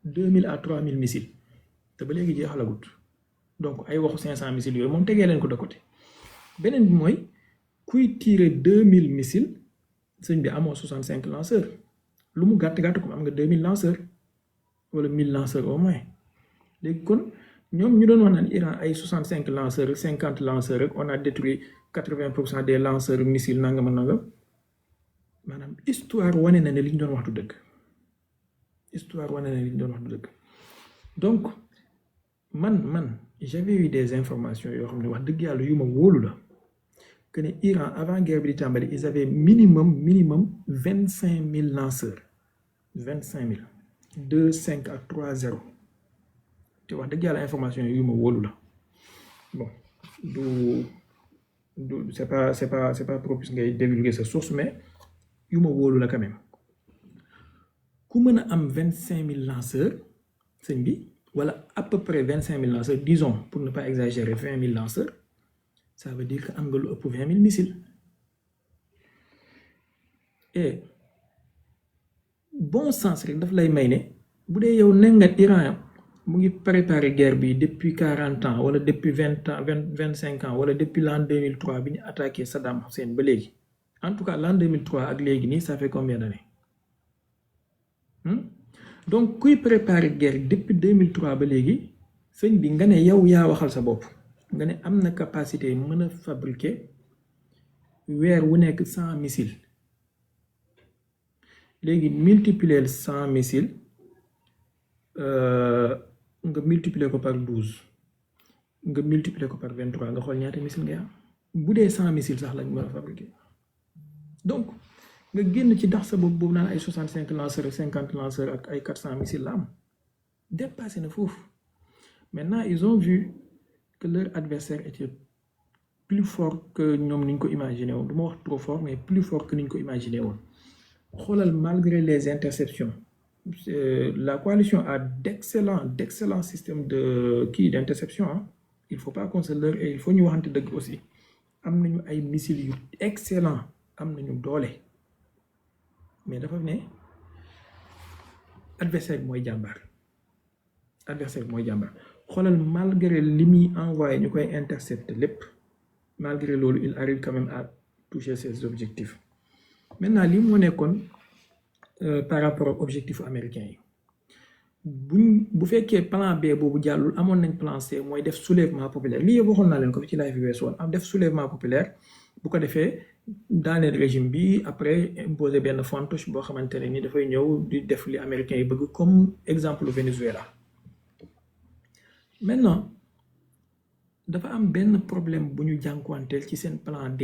S2: 2000 à 3000 missiles te ba léegi jeexalagut donc ay waxu 500 missiles yooyu moom tegee leen ko de côté beneen bi mooy kuy tiré 2000 missiles sëñ bi amoo 65 lanceurs lu mu gàtt comme am nga 2000 lanceurs wala 1000 lanceurs au moins léegi kon ñoom ñu doon wax naan Iran ay 65 lanceurs 50 lanceurs rek on a détruit 80% des lanceurs missiles nangam maanaam histoire wane na ne li ñu doon wax du dëgg donc man j'avais eu des informations yoo xam ne wax dëgg yàlla yu ma wóolu la que ne Iran avant guerre bi di tàmbali ils avaient minimum 25000 lanceurs 25000 2-5 ak 3-0 te wax dëgg yàlla information yu ma wóolu la bon c'est pas propice ngay divulguer sa source mais yu ma wóolu la quand même ku mën a am 25 000 lanceurs sëñ bi wala à peu près 25 000 lanceurs disons pour ne pas exagérer 20 000 lanceurs ça veut dire que am nga lu ëpp 20 000 missiles et bon sens rek daf lay may ne bu dee yow ne nga Iran mu ngi préparer guerre bi depuis 40 ans wala depuis 20 ans 25 ans wala depuis l'an 2003 bi ñu attaqué Saddam Hussein ba léegi en tout cas l'an 2003 ak léegi nii ça fait combien d'années donc kuy préparer guerre depuis 2003 ba léegi sëñ bi nga ne yow yaa waxal sa bopp nga ne am na capacité mën a fabriquer weer wu nekk 100 missiles léegi multiplier 100 missiles nga multiplier ko par 12 nga multiplier ko par 23 nga xool ñaata missiles ngay am bu dee 100 missiles sax lañ mën a fabriquer donc nga génn ci dax sa bopp boobu naan ay 65 lanceurs ak 50 lanceurs ak ay 400 missiles la am dépassé na foofu maintenant ils ont vu que leur adversaire était plus fort que ñoom niñ ko imaginer woon du ma wax trop fort mais plus fort que niñ ko imaginer woon xoolal malgré les interceptions la coalition a d'excellents systèmes d'interception hein. Il faut pas qu'on se leurre et il faut ñu waxante dëgg aussi am nañu ay missiles yu excellent am nañu doole mais dafa ne adversaire bi mooy jàmbaar xoolal malgré li muy envoyé ñu koy intercepter lépp malgré loolu il arrive quand même à toucher ses objectifs maintenant li moo nekkoon par rapport ak objectif américain yi bu fekkee plan B boobu jàllul amoon nañ plan C mooy def soulèvement populaire lii yëpp waxoon naa leen ko fi ci live bi weesu woon am def soulèvement populaire bu ko defee daaneel régime bi après imposer benn fantoche boo xamante ne ni dafay ñëw di def li américains yi bëgg comme exemple Venezuela maintenant dafa am benn problème bu ñu jànkuwanteel ci seen plan D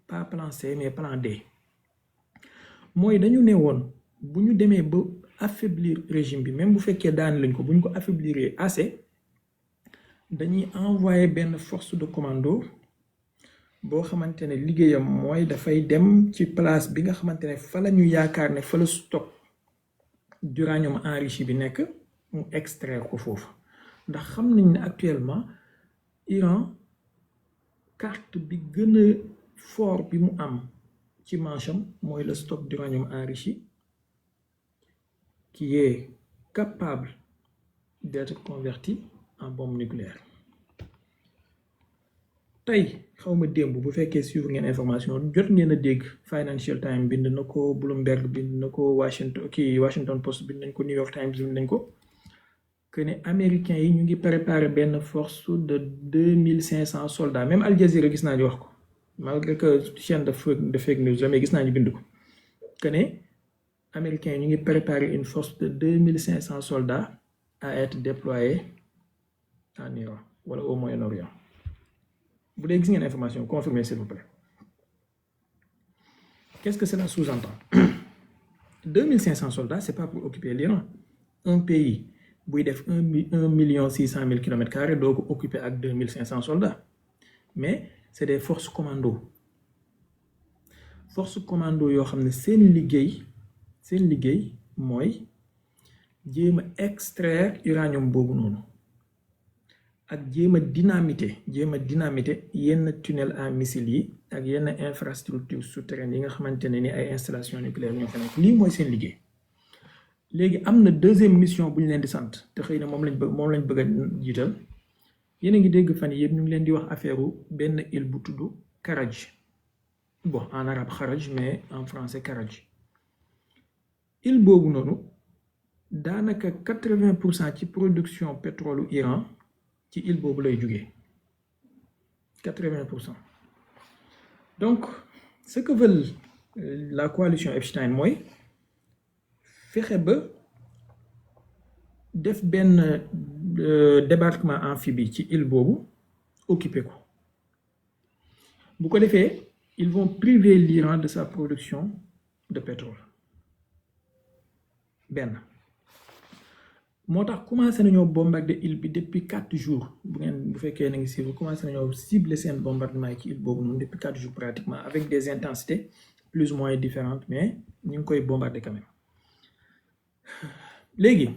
S2: pas plan C mais plan D mooy dañu ne woon bu ñu demee ba affaiblir régime bi même bu fekkee daan lañ ko bu ñu ko affaiblir assez dañuy envoyer benn force de commando boo xamante ne liggéeyam mooy dafay dem ci place bi nga xamante ne fa la ñu yaakaar ne fa la stock d'uranium enrichi bi nekk mu extraire ko foofu ndax xam nañ ne actuellement Iran carte bi gën a fort bi mu am ci mancham mooy le stock d'uranium enrichi qui est capable d'être converti en bombe nucléaire tey xawma démb bu fekkee suivre ngeen information jot ngeen a dégg Financial Times bind na ko Bloomberg bind na ko Washington Post bind nañ ko New York Times bind nañ ko que ne américains yi ñu ngi préparer benn force de 2500 soldats même Al Jazeera gis naa ñu wax ko malgré que chaîne de fake news mais gis naa ñu bind ko que ne américains yi ñu ngi préparer une force de 2500 soldats à être déployés en Iran wala au Moyen-Orient bu dee gis ngeen information confirmez s'il vous plaît qu'est-ce que cela sous-entend 2500 soldats c'est pas pour occuper l'Iran un pays buy def 1,6 million km² doo ko occuper ak 2500 soldats mais c'est des forces commando yoo xam ne seen liggéey mooy jéem a extraire uranium boobu noonu ak jéem a dynamiter yenn tunnel à missiles yi ak yenn infrastructure souterraines yi nga xamante ne ni ay installation nucléaire ñoo fa nekk lii mooy seen liggéey léegi am na deuxième mission bu ñu leen di sant te xëy na moom lañ bëgg a jiital yéen a ngi dégg fan yëpp ñu ngi leen di wax affaire benn île bu tudd Karaj bon en arabe Kharaj mais en français Karaj île boobu noonu daanaka 80% ci production pétrole Iran ci île boobu lay jugee 80%. Donc ce que veut la coalition Epstein mooy fexe ba def benn débarquement amphibie ci île boobu occupé ko bu ko defee ils vont priver l'Iran de sa production de pétrole benn moo tax commencé nañoo bombarder île bi depuis 4 jours bu fekkee na ngi suivre commencé nañoo cibler seen bombardement yi ci île boobu noonu depuis 4 jours pratiquement avec des intensités plus ou moins différentes mais ñu ngi koy bombarder quand même léegi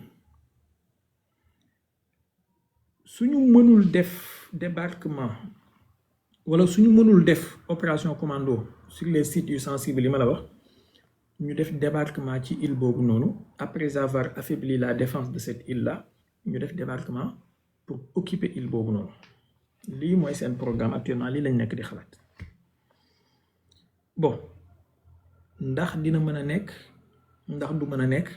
S2: suñu mënul def débarquement wala suñu mënul def opération commando sur les sites yu sensibles yi ma la wax ñu def débarquement ci île boobu noonu après avoir affaibli la défense de cette île là ñu def débarquement pour occuper île boobu noonu lii mooy seen programme actuellement lii lañ nekk di xalaat bon ndax dina mën a nekk ndax du mën a nekk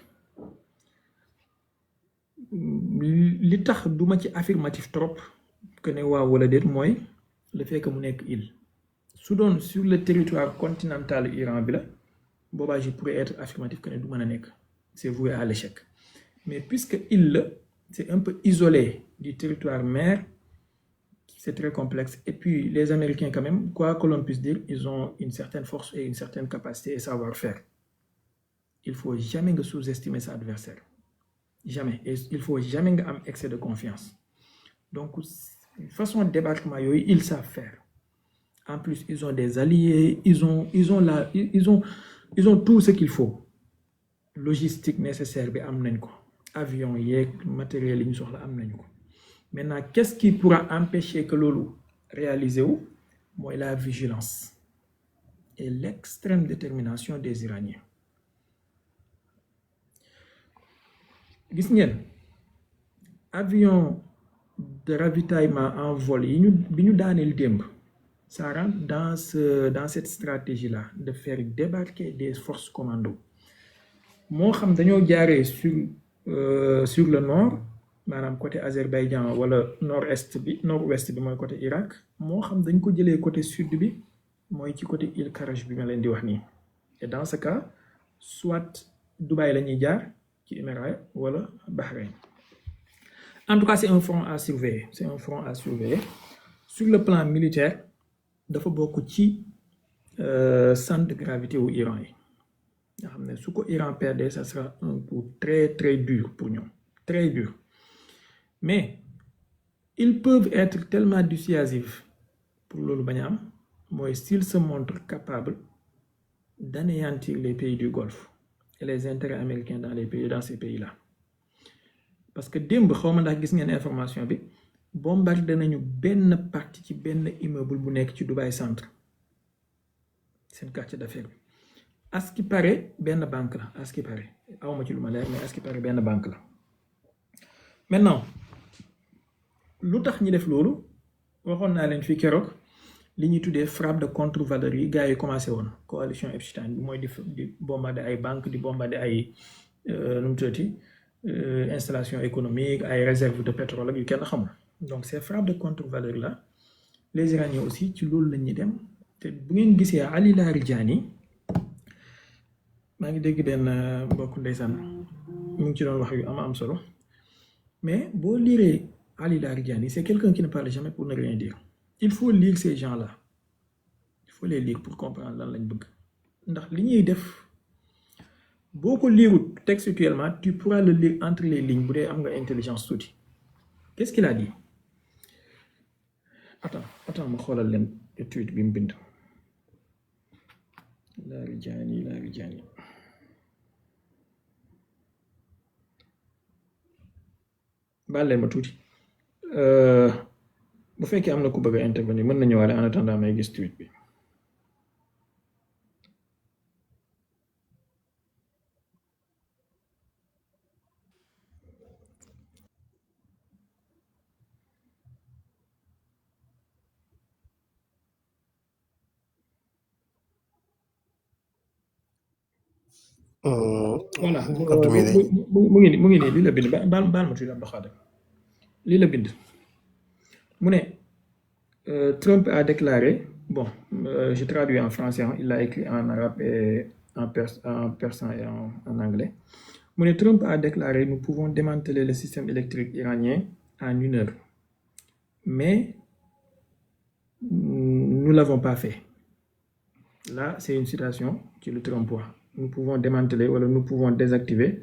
S2: li tax duma ci affirmatif trop que ne waaw wala déet mooy le fait que mu nekk île su doon sur le territoire continental Iran bi la boobaa je pourrais être affirmatif que ne du mën a nekk c'est voué à l'échec mais puisque île la c'est un peu isolé du territoire mer c'est très complexe et puis les Américains quand même quoi que l'on puisse dire ils ont une certaine force et une certaine capacité et savoir-faire il faut jamais nga sous-estimer sa adversaire jamais et il faut jamais nga am excès de confiance donc façon de débarquement yooyu ils savent faire en plus ils ont des alliés ils ont tout ce qu'il faut logistique nécessaire bi am nañ ko avion yeeg matériel yi ñu soxla am nañ ko maintenant qu'est-ce qui pourra empêcher que loolu réaliser wu mooy la vigilance et l'extrême détermination des Iraniens gis ngeen avion de ravitaillement en vol yi bi ñu daaneel démb ça rentre dans cette stratégie-là de faire débarquer des forces commando moo xam dañoo jaaree sur le nord maanaam côté Azerbaïdjan wala nord-ouest bi mooy côté Irak moo xam dañ ko jëlee côté sud bi mooy ci côté île Karaj bi ma leen di wax nii et dans ce cas soit Dubaï la ñuy jaar ci Émirats wala Bahreïn en tout cas c'est un front à surveiller sur le plan militaire dafa bokk ci centre de gravité wu Iran yi nga xam ne su ko Iran perdre ça sera un coup très très dur pour ñoom très dur mais ils peuvent être tellement dissuasifs pour loolu bañ a am mooy s'ils se montrent capables d'anéantir les pays du Golfe et les intérêts américains dans ces pays-là parce que démb xaw ma ndax gis ngeen information bi bombardé nañu benn partie ci benn immeuble bu nekk ci Dubaï centre seen quartier d'affaires bi à ce qui paraît benn banque la à ce qui paraît awma ci lu ma leer mais à ce qui paraît benn banque la maintenant lu tax ñi def loolu waxoon naa leen fii keroog li ñuy tuddee frappe de contre-valeur yi gars yi commencé woon coalition Epstein bi mooy di bombarder ay banque di bombarder ay nu mu tuddati installation économique ay réserves de pétrole ak yu kenn xamul donc ces frappes de contre-valeur là les Iraniens aussi ci loolu la ñuy dem te bu ngeen gisee Ali Larijani maa ngi dégg benn mbokk ndeysaan mu ngi ci doon wax yu am solo mais boo liree Ali Larijani c'est quelqu'un qui ne parle jamais pour ne rien dire il faut lire ces gens-là il faut les lire pour comprendre lan lañ bëgg ndax li ñuy def boo ko liirut textuellement tu pourras le lire entre les lignes bu dee am nga intelligence tuuti qu'est-ce qu'il a dit attends ma xoolal leen tweet bi mu bind Larijani baal leen ma tuuti bu fekkee am na ku bëgg a intervenir mën na ñëwaale en attendant may gis tweet bi voilà mu ngi nii lii la bind baal ma tuuti Abdou Khader lii la bind mu ne Trump a déclaré bon je traduis en français il l'a écrit en arabe et en persan et en anglais mu ne Trump a déclaré nous pouvons démanteler le système électrique iranien en 1 heure mais nous l'avons pas fait là c'est une citation qui le Trump nous pouvons démanteler ou nous pouvons désactiver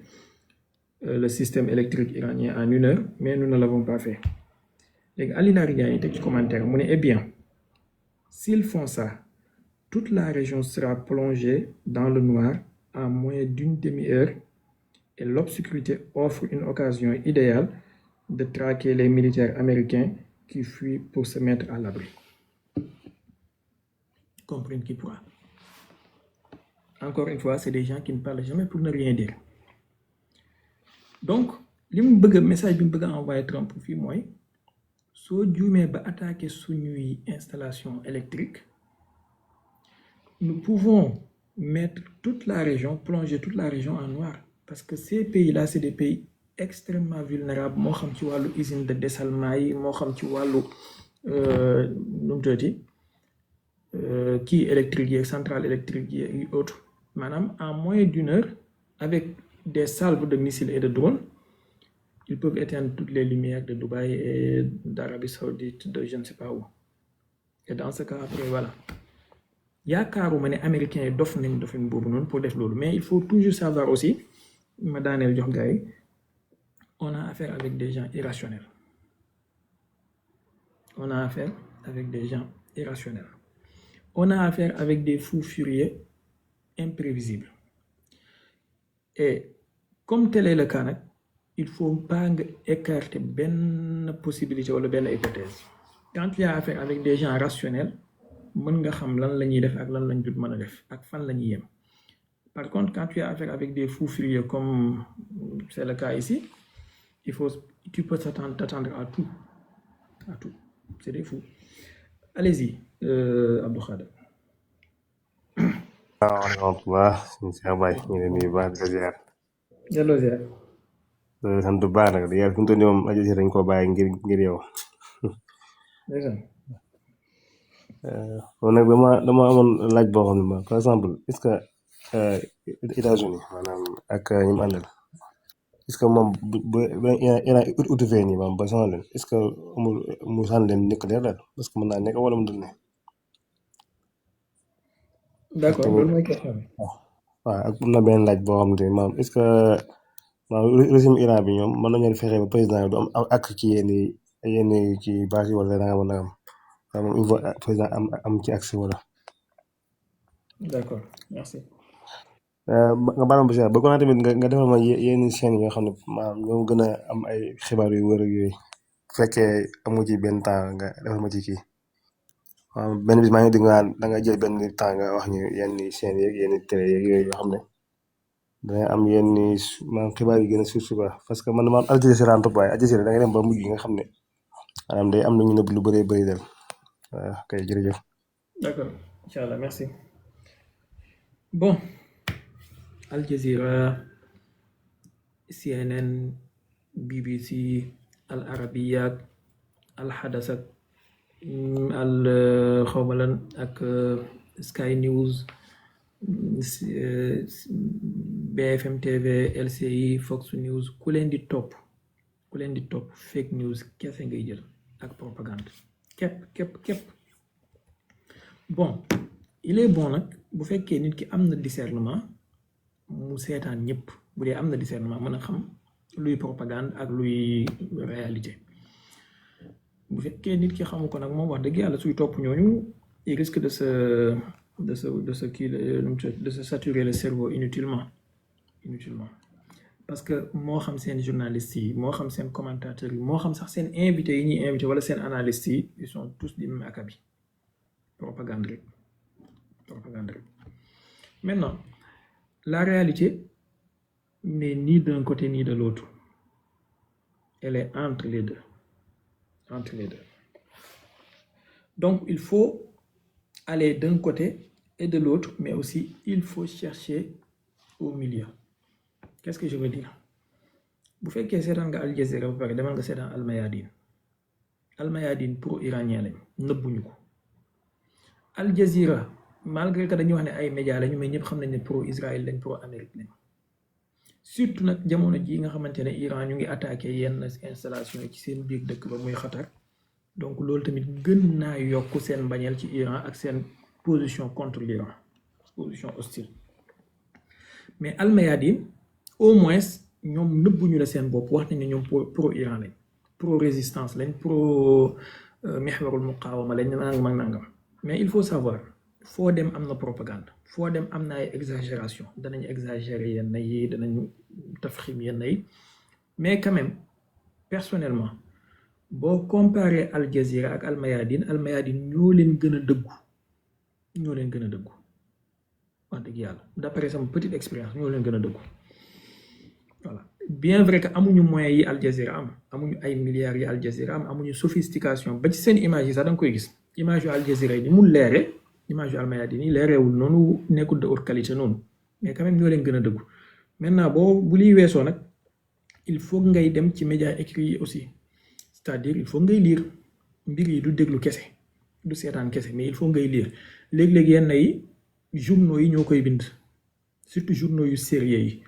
S2: le système électrique iranien en 1 heure, mais nous ne l'avons pas fait. Les Alina Rigaye, texte commentaire, eh bien, s'ils font ça, toute la région sera plongée dans le noir en moins d'une demi-heure et l'obscurité offre une occasion idéale de traquer les militaires américains qui fuient pour se mettre à l'abri. Comprendre qui pourra. Encore une fois, c'est des gens qui ne parlent jamais pour ne rien dire. Donc, le message que je veux envoyer Trump, c'est que si vous attaquer une installation électrique, nous pouvons mettre toute la région, plonger toute la région en noir. Parce que ces pays-là, c'est des pays extrêmement vulnérables. Moi, je sais l'usine de dessalement, moi, je sais qui électrique, centrale électrique et autres. Madame, en moins d'1 heure, avec des salves de missiles et de drones, ils peuvent éteindre toutes les lumières de Dubaï et d'Arabie Saoudite, de je ne sais pas où. Et dans ce cas, après, voilà. Il y a carrément des Américains pour faire l'eau. Mais il faut toujours savoir aussi, Madame El Djorgaï, on a affaire avec des gens irrationnels. On a affaire avec des gens irrationnels. On a affaire avec des fous furieux imprévisibles. Et comme tel est le cas, il ne faut pas écarter une possibilité ou une hypothèse. Quand il y a affaire avec des gens rationnels, on sait ce qu'ils font et ce qu'ils font. Par contre, quand tu as affaire avec des fous furieux comme c'est le cas ici, tu peux t'attendre à tout. À tout. C'est des fous. Allez-y, Abdou Khader.
S7: Alhamdulillah, Cheikh Baye ñu ngi leen di baax di ziar.
S2: Jalo ziar.
S7: Sant bu baax nag yow fi mu toll nii moom ajo si dañ koo bàyyi ngir yow.
S2: Ndeysaan.
S7: Kon nag dama amoon laaj boo xam ne par exemple est-ce que États-Unis maanaam ak ñi mu àndal est-ce que moom bu Iran uti fee nii maanaam ba sonal leen est-ce que mu sànni leen nucléaire daal parce que mën naa nekk wala mu dul ne.
S2: D'accord, loolu mooy question bi.
S7: waaw ak am na benn laaj boo xam ne maanaam est-ce que maanaam régime Iran bi ñoom mën nañu fexe ba président yi du am ak ci yenn ci base yi wala nangam ak nangam moom il faut président am ci accès wala.
S2: D'accord, merci.
S7: nga baal ma ba bëggoon naa tamit nga defal ma yenn chaîne yi nga xam ne maanaam ñoo gën a am ay xibaar yu wër ak yooyu bu fekkee amu ci benn temps nga defal ma ci kii. waaw benn bis maa ngi dégg da nga jël benn temps nga wax ñu yenn chaîne yeeg yenn télé yeeg yooyu yoo xam ne dana am yenn maanaam xibaar yi gën a suuf quoi parce que man maanaam Al Jazeera en tout cas Al Jazeera da nga dem ba mujj nga xam ne maanaam day am lu ñu nëbb lu bëree bëri del waaw kay jërëjëf.
S2: D'accord, Inch'Allah, merci. Bon, Al Jazeera, CNN, BBC, Al Arabiya, Al Hadas al xawmalan ak Sky News, BFM TV, LCI, Fox News, ku leen di topp fake news kese ngay jël ak propagande képp. Bon, il est bon nag bu fekkee nit ki am na discernement mu seetaan ñëpp bu dee am na discernement mën a xam luy propagande ak luy réalité. bu fekkee nit ki xamu ko nag moom wax dëgg yàlla suy topp ñooñu il risque de se saturer le cerveau inutilement parce que moo xam seen journalistes yi moo xam seen commentateurs yi moo xam sax seen invités yi ñuy invité wala seen analystes yi ils sont tous du même acabit propagande rek. Maintenant la réalité n'est ni d'un côté ni de l'autre, elle est entre les deux. Donc il faut aller d'un côté et de l'autre, mais aussi il faut chercher au milieu. Qu'est-ce que je veux dire? Bu fekkee seetaan nga Al Jazeera ba pare demal nga seetaan Al Mayadeen pro-iranien lañ nëbbuñu ko. Al Jazeera malgré que dañuy wax ne ay médias lañu mais ñëpp xam nañ ne pro-Israël lañ pro-Amérique lañ surtout nag jamono ji nga xamante ne Iran ñu ngi attaqué yenn installation yi ci seen biir dëkk ba muy Qatar. Donc loolu tamit gën naa yokk seen mbañeel ci Iran ak seen position contre l'Iran, position hostile. Mais Al Mayadeen au moins ñoom nëbbuñu la seen bopp wax nañ ne ñoom pro Iran lañ pro résistance lañ pro mihwarul muqawama lañ nangam ak nangam mais il faut savoir foo dem am na propagande foo dem am na ay exagération danañ exagérer yenn yi danañ tafxim yenn yi mais quand même personnellement boo comparé Al Jazeera ak Al Mayadeen ñoo leen gën a dëggu wax dëgg yàlla d'après sama petite expérience ñoo leen gën a dëggu voilà bien vrai que amuñu moyens yi Al Jazeera am amuñu ay milliards yi Al Jazeera am amuñu sophistication ba ci seen image yi sax da nga koy gis image yu Al Jazeera yi ni mu leere image yu Al Mayadeen yi leereewul noonu nekkul de haute qualité noonu mais quand même ñoo leen gën a dëggu maintenant bu liy weesoo nag il faut ngay dem ci médias écrits yi aussi c'est-à-dire il faut ngay lire mbir yi du déglu kese du seetaan kese mais il faut ngay lire léeg-léeg yenn yi journaux yi ñoo koy bind surtout journaux yu sérieux yi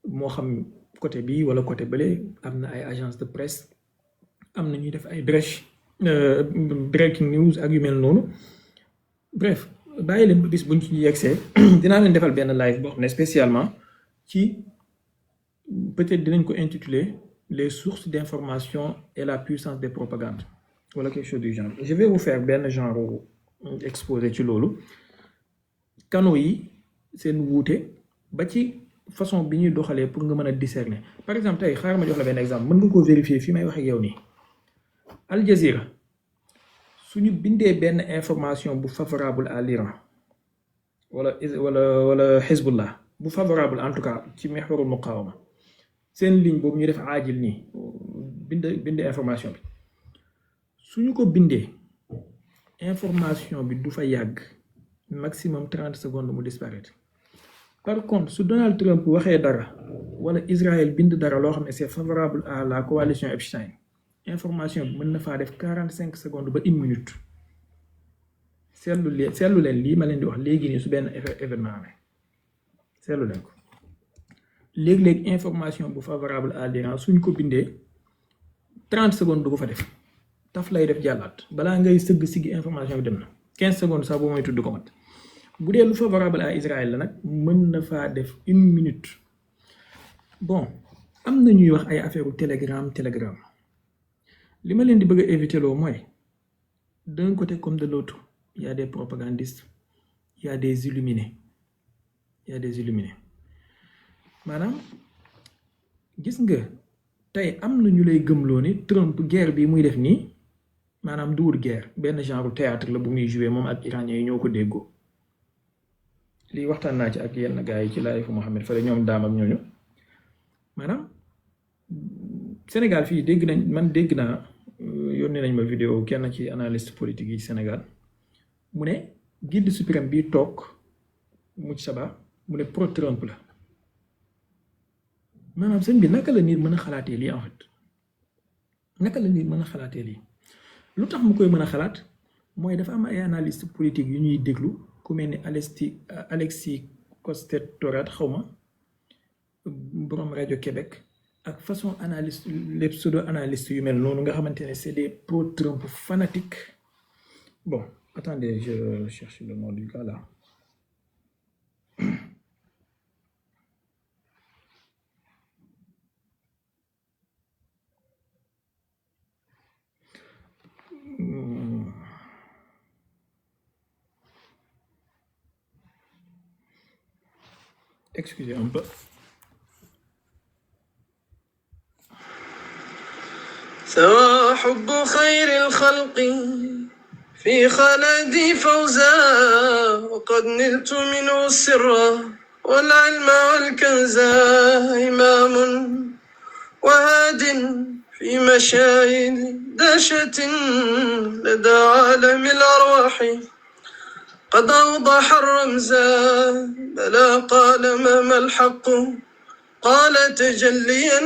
S2: moo xam côté bi wala côté bële am na ay agence de presse am na ñuy def ay breaking news ak yu mel noonu bref bàyyi leen ba bis buñ ci yegsee dinaa leen defal benn live boo xam ne spécialement ci peut-être dinañ ko intituler les sources d'information et la puissance des propagandes wala quelque chose du genre je vais vous faire benn genre exposé ci loolu canaux yi seen wuute ba ci façon bi ñuy doxalee pour nga mën a discerner par exemple tey xaaral ma jox la benn exemple mën nga koo vérifier fi may wax ak yow nii Al Jazeera suñu bindee benn information bu favorable à l'Iran wala Hezbollah bu favorable en tout cas ci mihwarul muqawama seen ligne boobu ñu def aajil nii bind information bi suñu ko bindee information bi du fa yàgg maximum 30 secondes mu disparaître par contre su Donald Trump waxee dara wala Israël bind dara loo xam ne c'est favorable à la coalition Epstein information bi mën na faa def 45 secondes ba 1 minute seetlu leen lii ma leen di wax léegi nii su benn événement amee seetlu leen ko léeg-léeg information bu favorable à l'Iran suñ ko bindee 30 secondes du ko fa def taf lay def jàllaat balaa ngay sëgg siggi information bi dem na 15 secondes sax boo mooy tudd ko mat bu dee lu favorable à Israël la nag mën na faa def 1 minute bon am na ñuy wax ay affaire u Telegram li ma leen di bëgg a éviter loo mooy d'un côté comme de l'autre il y a des propagandistes il y a des illuminés maanaam gis nga tey am na ñu lay gëmloo ni Trump guerre bi muy def nii maanaam duur guerre benn genre théâtre la bu muy joué moom ak iranien yi ñoo ko déggoo lii waxtaan naa ci ak yenn gars yi ci live Mohamed Fale ñoom daam ak ñooñu maanaam Sénégal fii dégg naa yónnee nañ ma vidéo kenn ci analyste politique yi Sénégal mu ne guide suprême bi toog Mujtaba mu ne pro Trump la maanaam sëñ bi naka la nit mën a xalaatee lii en fait naka la nit mën a xalaatee lii lu tax mu koy mën a xalaat mooy dafa am ay analyste politique yu ñuy déglu ku mel ni Alexis Coste-Torat xawma borom rajo Québec ak façon analyste les pseudo analystes yu mel noonu nga xamante ne c'est des pro-Trump fanatiques bon attendez je cherche le nom du gars là excusez un peu
S8: سوى حب خير الخلق في خلدي فوزا وقد نلت منه السر والعلم والكنزا إمام وهاد في مشاهد دهشة لدى عالم الأرواح قد أوضح الرمزا بلى قال ما الحق قال تجليا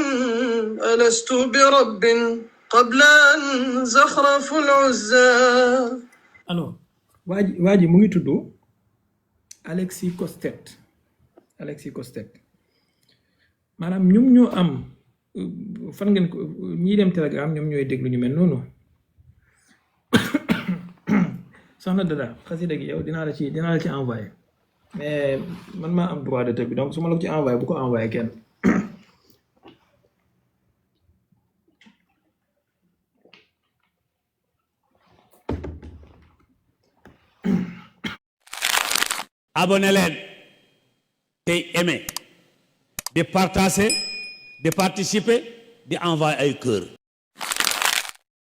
S8: ألست برب قبل أن زخرف العزا.
S2: alors waa ji mu ngi tudd Alexis Costet maanaam ñoom ñoo am fan ngeen ko ñii dem Telegram ñoom ñooy déglu ñu mel noonu soxna Dada xasida gi yow dinaa la ci envoyé mais man maa am droit de tëb bi donc su ma la ko ci envoyé bu ko envoyé kenn
S9: abonné leen tey aimé di partager di participer di envoyer ay cœur